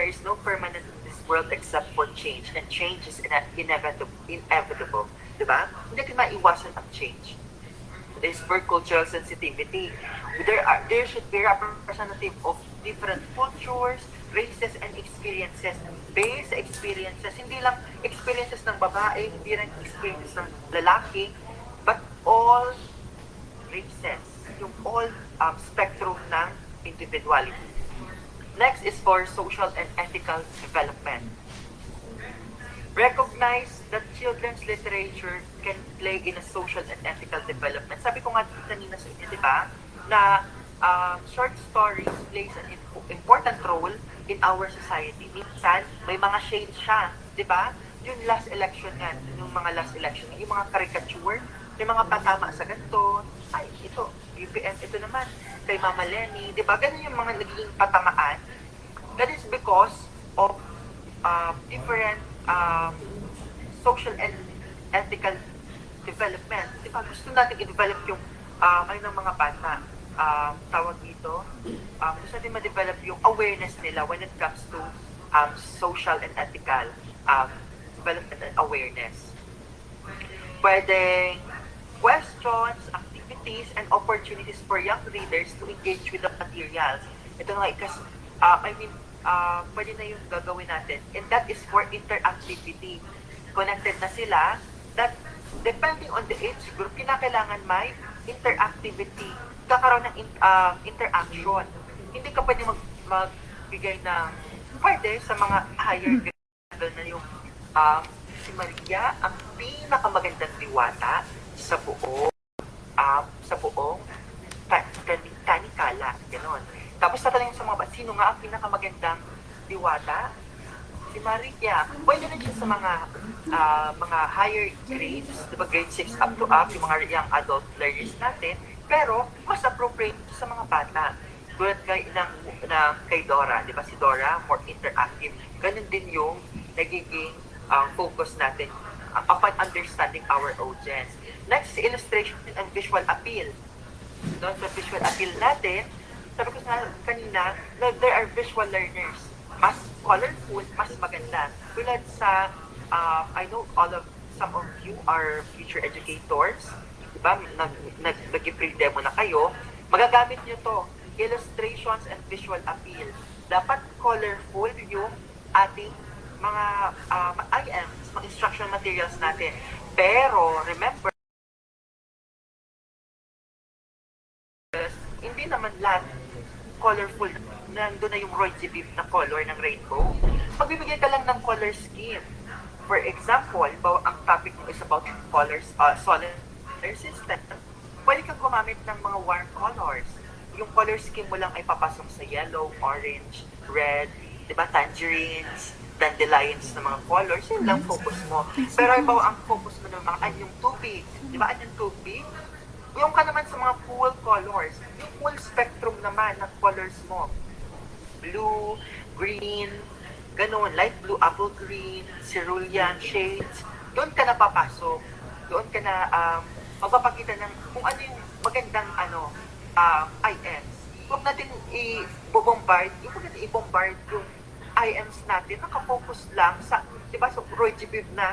is no permanent in this world except for change, and change is inevitable. Diba? Hindi ka maiwasan ang change. There is for cultural sensitivity. There should be representative of different cultures, races, and experiences. Based sa experiences, hindi lang experiences ng babae, hindi rin experiences ng lalaki, but all races, yung all spectrum ng individuality. Next is for social and ethical development. Recognize that children's literature can play in a social and ethical development. Sabi ko nga kanina sa inyo, di ba, na short stories plays an important role in our society. Minsan, may mga shades siya, di ba? Yung last election yan, yung mga last election, yung mga caricature, may mga patama sa ganito, ay, ito, UPM, ito naman, kay Mama Lenny, di ba? Ganun yung mga naging patamaan. That is because of different social and ethical development. Di ba? Gusto natin i-develop yung ng mga bata. Tawag dito, gusto natin ma-develop yung awareness nila when it comes to social and ethical development and awareness. Pwedeng questions, activities, and opportunities for young readers to engage with the materials. Ito nga, pwede na yung gagawin natin. And that is for interactivity. Connected na sila, that depending on the age group, kinakailangan may interactivity, kakaroon ng interaction. Hindi ka pwede magbigay ng, pwede sa mga higher grade na yung si Maria, ang pinakamagandang diwata sa buong kanikala, gano'n. Tapos tatanungin sa mga bata, sino nga ang pinakamagandang diwata? Si Maria. Pwede rin siya sa mga higher grades, diba, grade 6 up, yung mga young adult learners natin, pero mas appropriate sa mga bata. Tulad kay Dora, di ba si Dora, more interactive. Ganun din yung nagiging focus natin upon understanding our audience. Next, illustration and visual appeal. No, sa visual appeal natin, sabi ko kanina, there are visual learners. Mas colorful, mas maganda. Tulad sa, I know some of you are future educators. Diba? Nag-pre-demo na kayo. Magagamit nyo to, illustrations and visual appeal. Dapat colorful yung ating mga IMs, mga instructional materials natin. Pero, remember, hindi naman lahat colorful. Nandun na yung Roy G. Biv na color ng rainbow. Magbibigay ka lang ng color scheme. For example, ang topic mo is about colors, solar system. Pwede kang gumamit ng mga warm colors. Yung color scheme mo lang ay papasok sa yellow, orange, red, diba, tangerines, dandelions na mga colors, yun lang focus mo. Pero ang focus mo ng mga anyong tubig, diba, anyong tubig, yung ka naman sa mga cool colors, yung full spectrum naman ng colors mo. Blue, green, ganun, light blue, apple green, cerulean shades, doon ka na papasok. Doon ka na magpapakita ng kung ano yung magandang IMs. Huwag natin i-bombard yung IMs natin, nakafocus lang sa, di ba, so Roy G. Biv na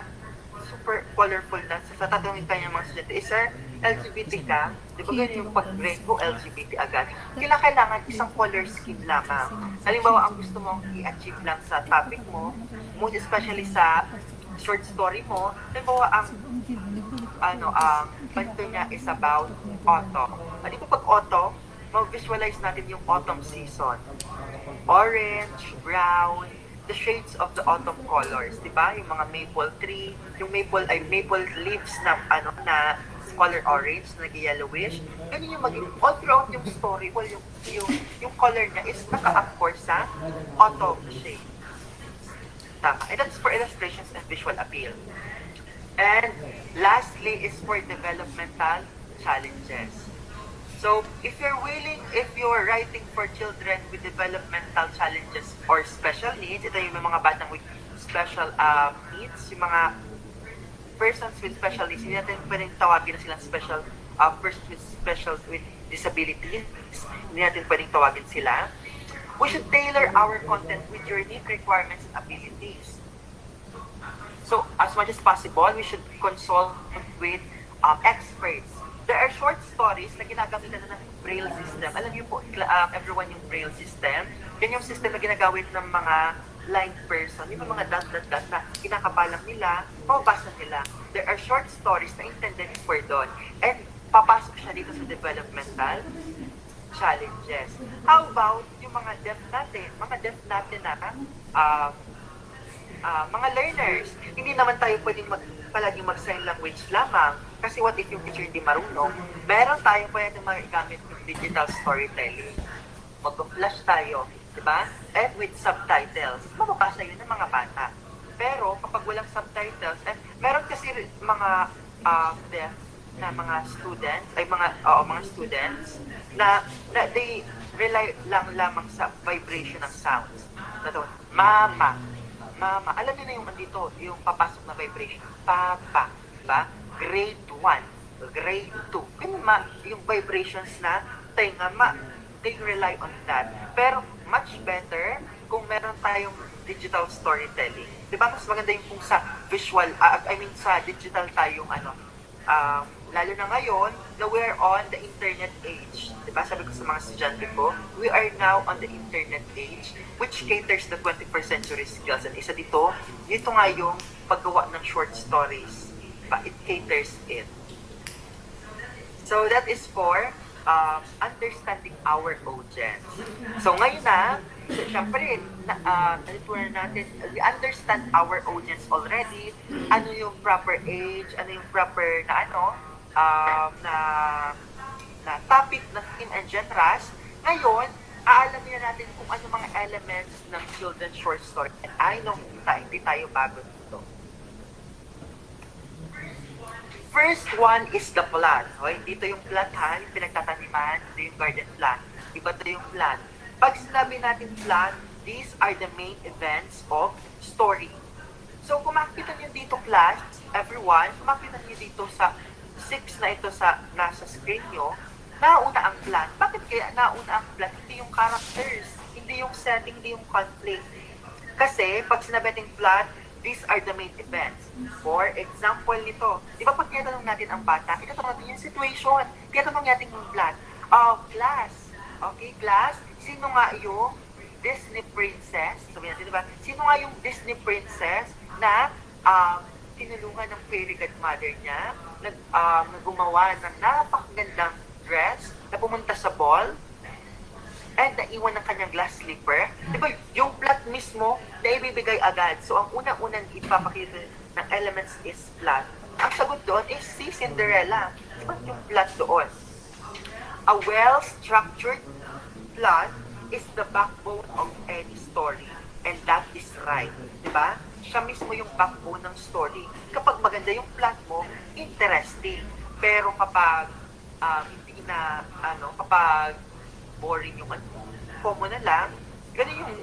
super colorful na sa tatanungin kanya mga student, sir, LGBT ka, di ba ganyan yung pag-grade mo, LGBT agad. Kailangan isang color scheme lamang. Halimbawa, ang gusto mong i-achieve lang sa topic mo, most especially sa short story mo, halimbawa, ang panto niya is about autumn. Di ba pag autumn, mag-visualize natin yung autumn season. Orange, brown, the shades of the autumn colors, di ba? Yung mga maple tree, yung maple leaves na na color orange, nag-yellowish. Ganun yung maging all throughout yung story, well, yung color niya is naka-anchor sa autumn shade. Tama. And that's for illustrations and visual appeal. And lastly is for developmental challenges. So, if you're writing for children with developmental challenges or special needs, ito yung mga batang with special needs, yung mga persons with special needs, hindi natin pwedeng tawagin na silang special, persons with disabilities, hindi natin pwedeng tawagin sila. We should tailor our content with your unique requirements and abilities. So, as much as possible, we should consult with experts. There are short stories na ginagamitan na ng Braille system. Alam niyo po, everyone yung Braille system. Yan yung system na ginagamit ng mga blind person. Yung mga dot na kinakabalang nila, mababasa nila. There are short stories na intended for doon. And papasok siya dito sa developmental challenges. How about yung mga deaf natin na mga learners? Hindi naman tayo pwedeng palaging mag-sign language lamang. Kasi what if yung teacher hindi marunong? Meron tayong pwedeng magagamit yung digital storytelling. Mag-flash tayo, di ba? And with subtitles, mababasa yun ng mga bata. Pero kapag walang subtitles, and meron kasi mga deaf na mga students, mga students na they rely lamang sa vibration ng sounds. Mama. Alam niyo na yung andito, yung papasok na vibration. Papa, diba? Grade 1, grade 2. Yung vibrations na tenga, they rely on that. Pero much better kung meron tayong digital storytelling. Diba? Mas maganda yung kung sa visual, sa digital tayong lalo na ngayon na we're on the internet age. Diba? Sabi ko sa mga estudyante ko, we are now on the internet age which caters the 21st century skills. And isa dito nga yung paggawa ng short stories. Diba? It caters it. So that is for understanding our audience. So ngayon na, syempre, natutunan natin, we understand our audience already, ano yung proper age, ano yung proper na topic ng theme and genres. Ngayon, aalamin na natin kung ano mga elements ng children's short story. And I know hindi tayo bago dito. First one is the plot. Okay? Dito yung plot ha, yung pinagtataniman, dito yung garden plot. Iba to yung plot. Pag sinabi natin plot, these are the main events of story. So kung makikita nyo dito class, everyone, kung makikita nyo dito sa 6 na ito sa nasa screen nyo, nauna ang plot. Bakit kaya nauna ang plot? Hindi yung characters, hindi yung setting, hindi yung conflict. Kasi pag sinabi natin plot, these are the main events. For example nito, di ba pag tinatanong natin ang bata, itatanong natin yung situation, tinatanong natin yung plot. Class. Okay, class, sino nga yung Disney princess? Sabi natin, di ba? Sino nga yung Disney princess na tinulungan ng fairy godmother niya, gumawa ng napakagandang dress, na pumunta sa ball, and naiwan ng kanyang glass slipper. Diba, yung plot mismo, na ibibigay agad. So, ang unang-unang ipapakita ng elements is plot. Ang sagot doon is si Cinderella. Diba yung plot doon? A well-structured plot is the backbone of any story. And that is right. Diba? Siya mismo yung backbone ng story. Kapag maganda yung plot mo, interesting. Pero kapag hindi na, kapag boring yung common na lang, ganun yung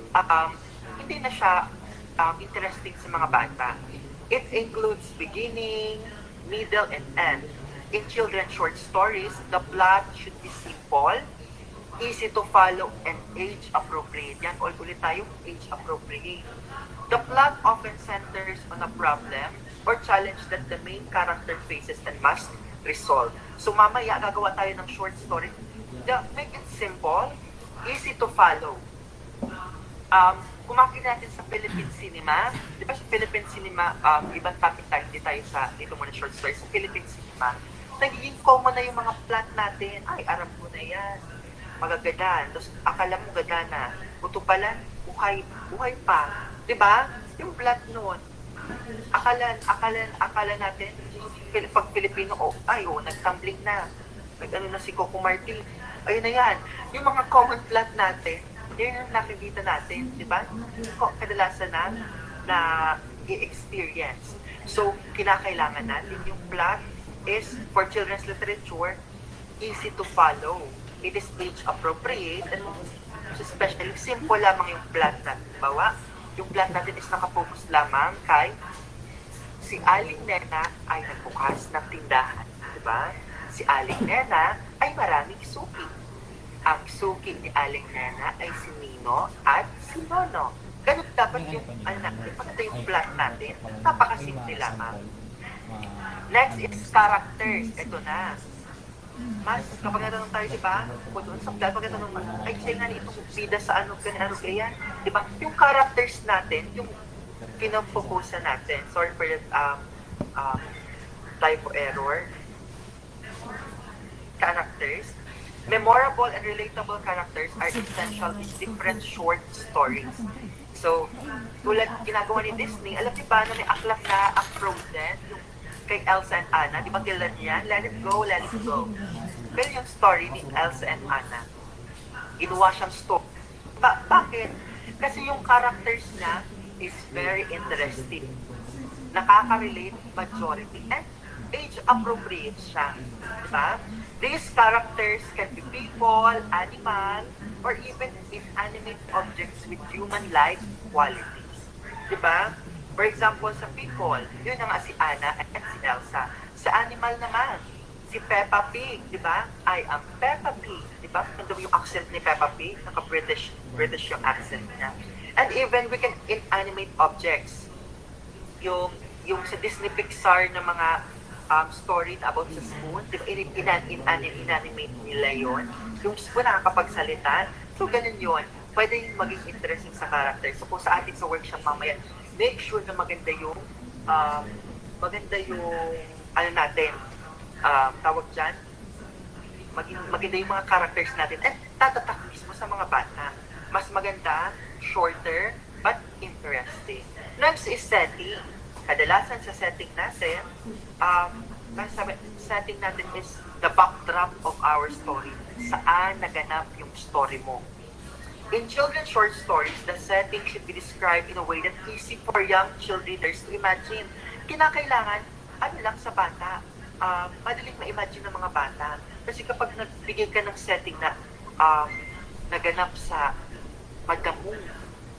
hindi na siya interesting sa mga bata. It includes beginning, middle, and end. In children's short stories, the plot should be simple, easy to follow, and age-appropriate. Yan, ulit tayo, age-appropriate. The plot often centers on a problem or challenge that the main character faces and must resolve. So mamaya, gagawa tayo ng short story. Make it simple, easy to follow. Kung makikita natin sa Philippine cinema, di ba sa Philippine cinema, ibang topic tayo, hindi tayo dito muna short story, sa Philippine cinema, nagiging common na yung mga plot natin. Ay, aram ko na yan. Magagadan. Tapos, akala mo gagana. Buto pala, buhay pa. Diba? Yung plot noon. Akala natin, pag Pilipino, nagtumbling na. Nag-ano na si Coco Martin. Ayun na yan. Yung mga common plot natin, yun yung nakikita natin. Diba? Kadalasan na, na i-experience. So, kinakailangan natin yung plot is for children's literature, easy to follow. It is age appropriate and especially simple lamang yung plot natin. Bawa, yung plot natin is nakapokus lamang kay si Aling Nena ay nagbukas ng tindahan. Diba? Si Aling Nena ay maraming suki. Ang suki ni Aling Nena ay si Nino at si Nono. Ganun dapat yung, yung plot natin. Napakasimple lamang. Next is characters. Ito na. Mas, kapag natanong tayo, di ba? O doon sa plot, pag natanong, ay siya nga itong bida sa ano, ganyan. Di ba? Yung characters natin, yung pinampukusan natin. Sorry for that typo error. Characters. Memorable and relatable characters are essential in different short stories. So, tulad ginagawa ni Disney, alam niyo ba na may aklat na ang Frozen, yung kay Elsa and Anna, di ba kailan yan? Let it go, let it go. Pero yung story ni Elsa and Anna, ginawa siyang story. Bakit? Kasi yung characters niya is very interesting. Nakaka-relate majority and age-appropriate siya. Diba? These characters can be people, animal, or even inanimate objects with human-like qualities. Diba? For example, sa people, yun nga si Anna at si Elsa. Sa animal naman, si Peppa Pig, di ba? I am Peppa Pig, di ba? Nandun yung accent ni Peppa Pig, naka-British yung accent niya. And even we can inanimate objects. Yung sa Disney Pixar na mga story about sa spoon, di ba? Inanimate nila yun. Yung spoon nakakapagsalita. So, ganun yun. Pwede yung maging interesting sa character. So, kung sa atin sa workshop mamaya, make sure na maganda yung ano natin, tawag dyan, maganda yung mga characters natin at tatatak mismo sa mga bata. Mas maganda, shorter, but interesting. Next is setting. Kadalasan sa setting natin, setting natin is the backdrop of our story. Saan naganap yung story mo. In children's short stories, the setting should be described in a way that's easy for young child readers to imagine. Kinakailangan, ano lang sa bata, madaling ma-imagine ng mga bata. Kasi kapag nagbigay ka ng setting na naganap sa madamo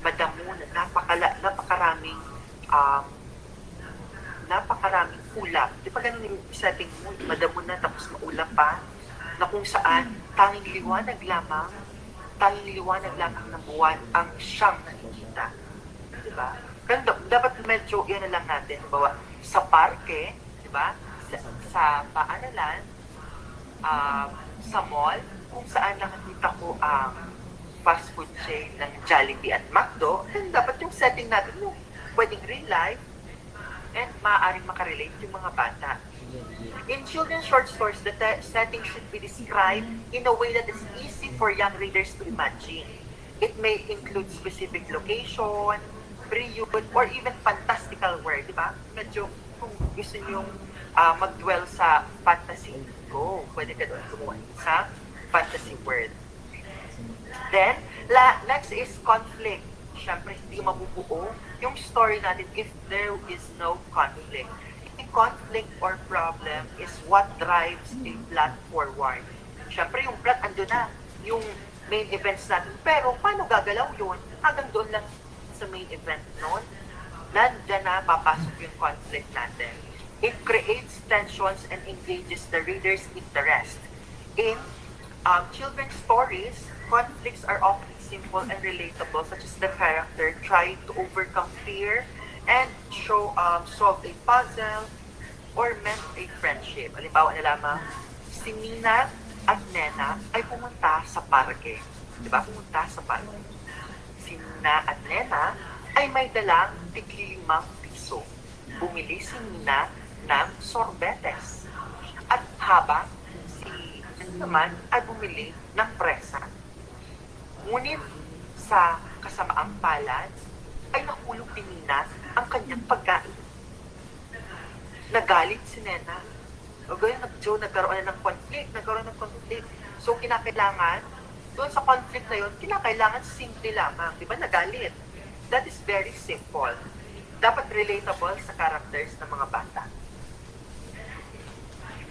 na napakaraming ulap. Di ba ganun yung setting mo, madamo na tapos maulap pa, na kung saan tanging liwanag lamang ng buwan ang siyang nakikita. Diba? Pero dapat medyo yan na lang natin. Bawa, sa parke, diba? Sa paaralan, sa mall, kung saan nakikita ko ang fast food chain ng Jollibee at McDo, then dapat yung setting natin yung pwedeng real life and maaaring makarelate yung mga bata. In children's short stories, the setting should be described in a way that is easy for young readers to imagine. It may include specific location, period, or even fantastical world, di ba? Medyo kung gusto nyo mag-dwell sa fantasy, go. Pwede ka doon gumawa sa fantasy world. Then, next is conflict. Siyempre, hindi mabubuo yung story natin if there is no conflict. Conflict or problem is what drives a plot forward. Siyempre, yung plot ando na, yung main events natin. Pero, paano gagalaw yun? Hanggang doon lang sa main event noon, nandiyan na papasok yung conflict natin. It creates tensions and engages the reader's interest. In children's stories, conflicts are often simple and relatable, such as the character trying to overcome fear and solve a puzzle or mend a friendship. Halimbawa na lamang, si Nina at Nena ay pumunta sa parke. Diba? Pumunta sa parke. Si Nina at Nena ay may dalang tig-5 piso. Bumili si Nina ng sorbetes. At habang si Nena naman ay bumili ng presa. Ngunit sa kasamaang palad ay nahulog ni Nina ang kanyang pagkain. Nagalit si Nena. O ganyan, nagkaroon na ng conflict. So, kinakailangan, doon sa conflict na yun, kinakailangan simple lamang. Di ba? Nagalit. That is very simple. dapat relatable sa characters ng mga bata.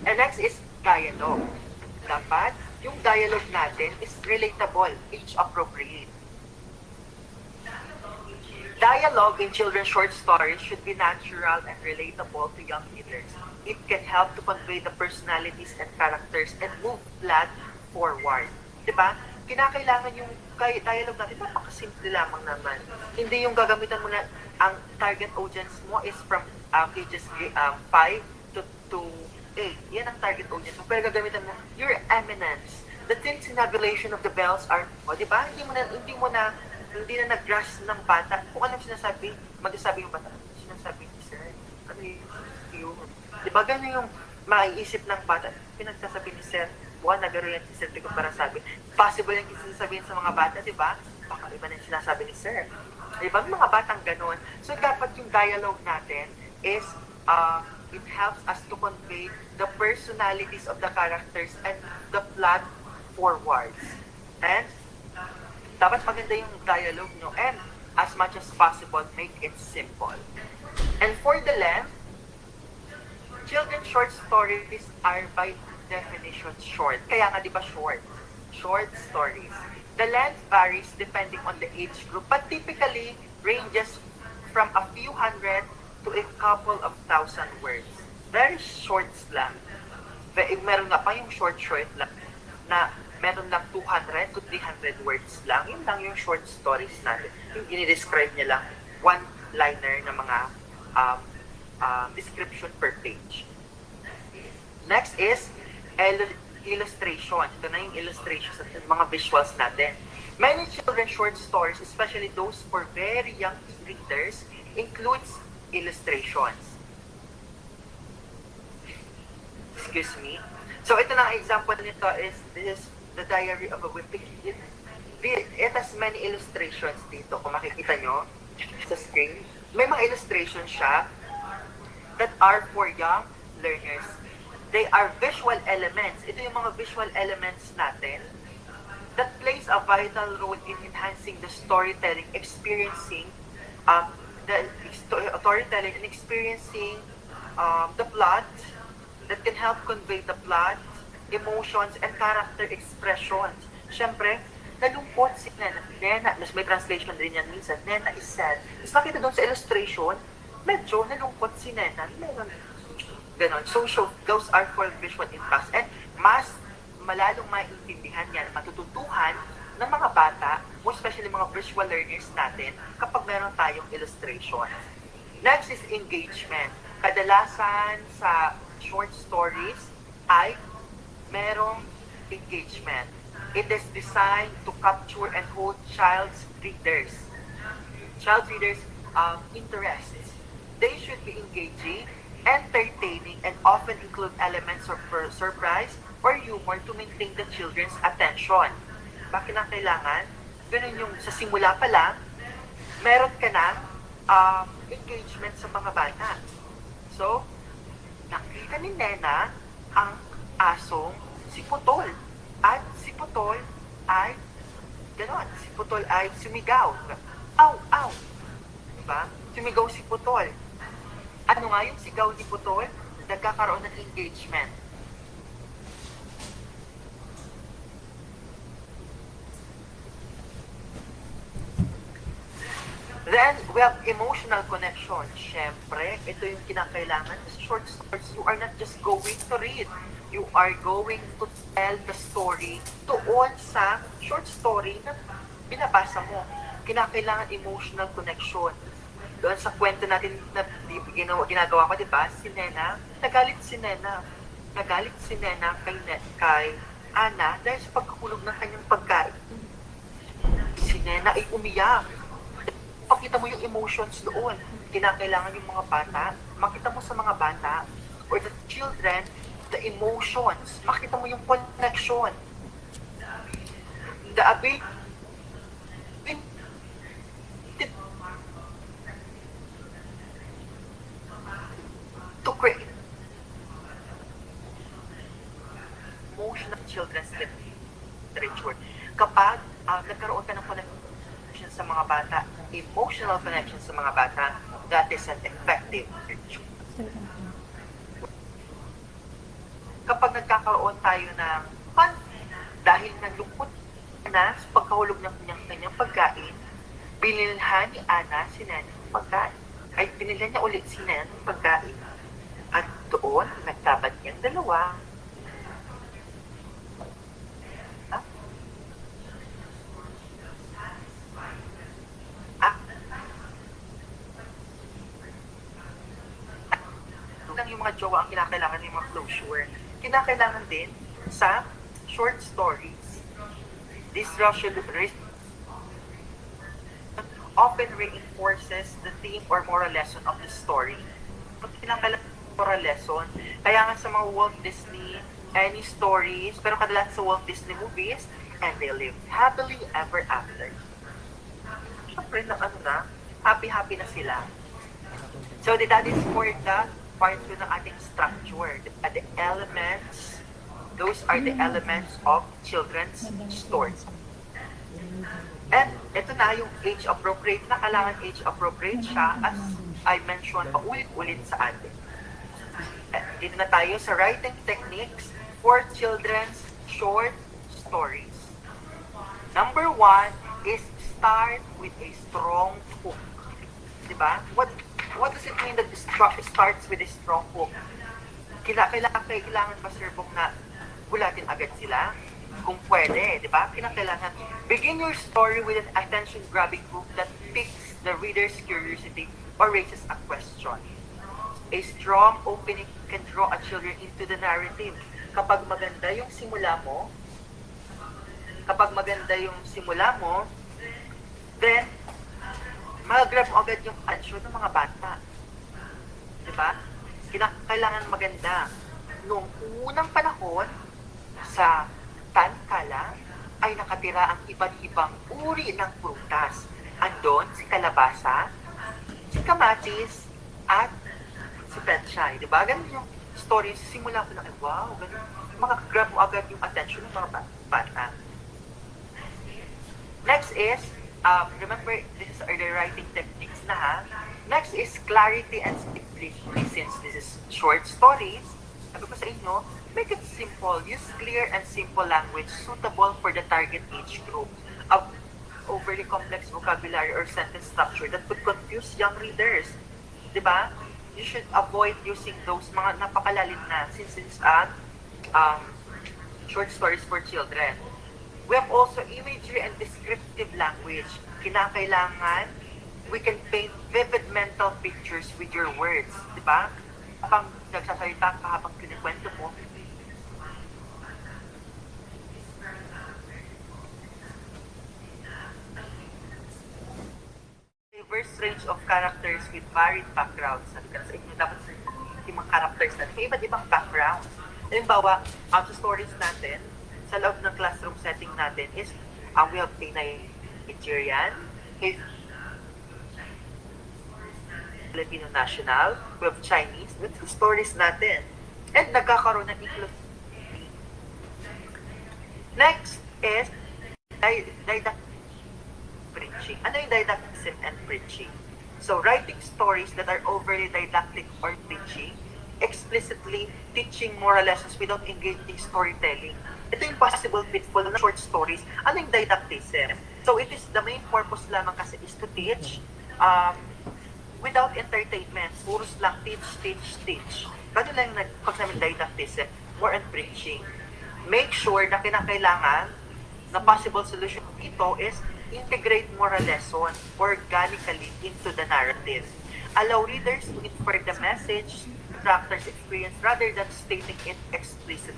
And next is dialogue. Dapat yung dialogue natin is relatable, age-appropriate. Dialogue in children's short stories should be natural and relatable to young readers. It can help to convey the personalities and characters and move plot forward. Diba? Kinakailangan yung dialogue natin, napakasimple lamang naman. Hindi yung gagamitan mo na, ang target audience mo is from ages 5 to 8. Yan ang target audience mo. Pero gagamitan mo, your eminence. The tintinabulation of the bells are, diba? Hindi na nag-grasp ng bata. Kung anong sinasabi, magsasabi yung bata, sinasabi ni sir, ano yun? Diba gano'n yung maiisip ng bata, pinagsasabi ni sir, buwan nagaro yan si sir, di ko para sabi. Possible yung sinasabihin sa mga bata, diba? Baka iba na yung sinasabi ni sir. Diba? Mga batang gano'n. So dapat yung dialogue natin is, it helps us to convey the personalities of the characters and the plot forwards. And dapat maganda yung dialogue nyo, and as much as possible, make it simple. And for the length, children's short stories are by definition short. Kaya nga di ba short? Short stories. The length varies depending on the age group, but typically ranges from a few hundred to a couple of thousand words. Very short lang. Meron nga pa yung short lang na meron lang 200 to 300 words lang. Yun lang yung short stories natin. Yung dinidescribe niya lang, one-liner na mga description per page. Next is illustration. Ito na yung illustrations at mga visuals natin. Many children's short stories, especially those for very young readers, includes illustrations. Excuse me. So ito na ang example nito is this is the Diary of a Wimpy Kid. It has many illustrations dito. Kung makikita nyo sa screen, may mga illustrations siya that are for young learners. They are visual elements. Ito yung mga visual elements natin that plays a vital role in enhancing the storytelling, experiencing the plot that can help convey the plot, emotions, and character expressions. Siyempre, nalungkot si Nena. Mas may translation din yan minsan. Nena is sad. Mas nakita doon sa illustration, medyo nalungkot si Nena. Meron ganon. So, those are for visual impacts. And mas malalong maintindihan yan, matututuhan ng mga bata, most especially mga visual learners natin, kapag meron tayong illustration. Next is engagement. Kadalasan sa short stories ay merong engagement. It is designed to capture and hold child readers' interests. They should be engaging, entertaining, and often include elements of surprise or humor to maintain the children's attention. Bakit na kailangan? Ganun yung sa simula pa lang, meron ka na engagement sa mga bata. So, nakita ni Nena ang asong si Putol. At si Putol ay ganon. Si Putol ay sumigaw. Aw, aw. Diba? Sumigaw si Putol. Ano nga yung sigaw ni Putol? Nagkakaroon ng engagement. Then, we have emotional connection. Siyempre, ito yung kinakailangan sa short stories. You are not just going to read. You are going to tell the story doon sa short story na binabasa mo. Kinakailangan emotional connection. Doon sa kwento natin na ginagawa ko, diba? Si Nena, nagalit si Nena. Nagalit si Nena kay Ana dahil sa pagkakulog ng kanyang pagkain. Si Nena ay umiyak. Pakita mo yung emotions doon. Kinakailangan yung mga bata, makita mo sa mga bata or the children, the emotions. Makita mo yung connection. The ability to create emotional children's literature. Kapag nagkaroon ka ng connection sa mga bata, emotional connection sa mga bata, that is an effective ritual. Kapag nagkakaroon tayo ng fun, dahil nalungkot na sa pagkahulog ng kanyang pagkain, binilhan ni Ana si Nen ng pagkain. Ay, binilhan niya ulit si Nen ng pagkain. At doon, nagtabad niyang dalawa. Lang yung mga jowa ang kinakailangan ng mga closure. Kinakailangan din sa short stories. This often reinforces the theme or moral lesson of the story. Pag kinakailangan moral lesson, kaya nga sa mga Walt Disney, any stories, pero kadalasan sa Walt Disney movies, and they live happily ever after. Siyempre na happy-happy na sila. So that is for the part 2 ng ating structure. The elements, those are the elements of children's stories. And ito na yung age-appropriate na kailangan age-appropriate siya as I mentioned paulit-ulit sa atin. Dito na tayo sa writing techniques for children's short stories. Number 1 is start with a strong hook. Diba? What does it mean that it starts with a strong hook? Kailangan ba, Sir Bong, na bulatin agad sila? Kung pwede, di ba? Kinakailangan. Begin your story with an attention-grabbing hook that piques the reader's curiosity or raises a question. A strong opening can draw a children into the narrative. Kapag maganda yung simula mo, then, mag-grab mo agad yung attention ng mga bata. Diba? Kailangan maganda. Noong unang panahon, sa Tantala, ay nakatira ang iba't ibang uri ng prutas. Andon si kalabasa, si kamatis, at si pechay. Diba? Ganun yung story. Simula ko na, wow, ganun. Makagrab mo agad yung attention ng mga bata. Next is, remember, this is the writing techniques na ha. Next is clarity and simplicity. Since this is short stories, sabi ko sa inyo, make it simple. Use clear and simple language suitable for the target age group. Of overly complex vocabulary or sentence structure that could confuse young readers. Diba? You should avoid using those mga napakalalim na since it's short stories for children. We have also imagery and descriptive language. Kinakailangan, we can paint vivid mental pictures with your words. Diba? Habang nagsasalita ka, habang kinikwento mo, diverse range of characters with varied backgrounds. Sabi ka na sa inyo, dapat yung mga characters natin, may iba't ibang backgrounds. Halimbawa, sa stories natin, sa loob ng classroom setting natin is, we have a Nigerian, Filipino national, we have Chinese, with the stories natin. And nagkakaroon ng inclusivity. Next is didactic preaching. Ano yung didacticism and preaching? So, writing stories that are overly didactic or preaching, explicitly teaching moral lessons without engaging storytelling. Ito yung possible pitfall ng short stories. Ano yung didacticism? So, it is the main purpose lamang kasi is to teach without entertainment. Puros lang teach. Ganun lang yung pag namin didacticism, more on preaching. Make sure na kinakailangan na possible solution ito is integrate moral lesson organically into the narrative. Allow readers to infer the message, the character's experience rather than stating it explicitly.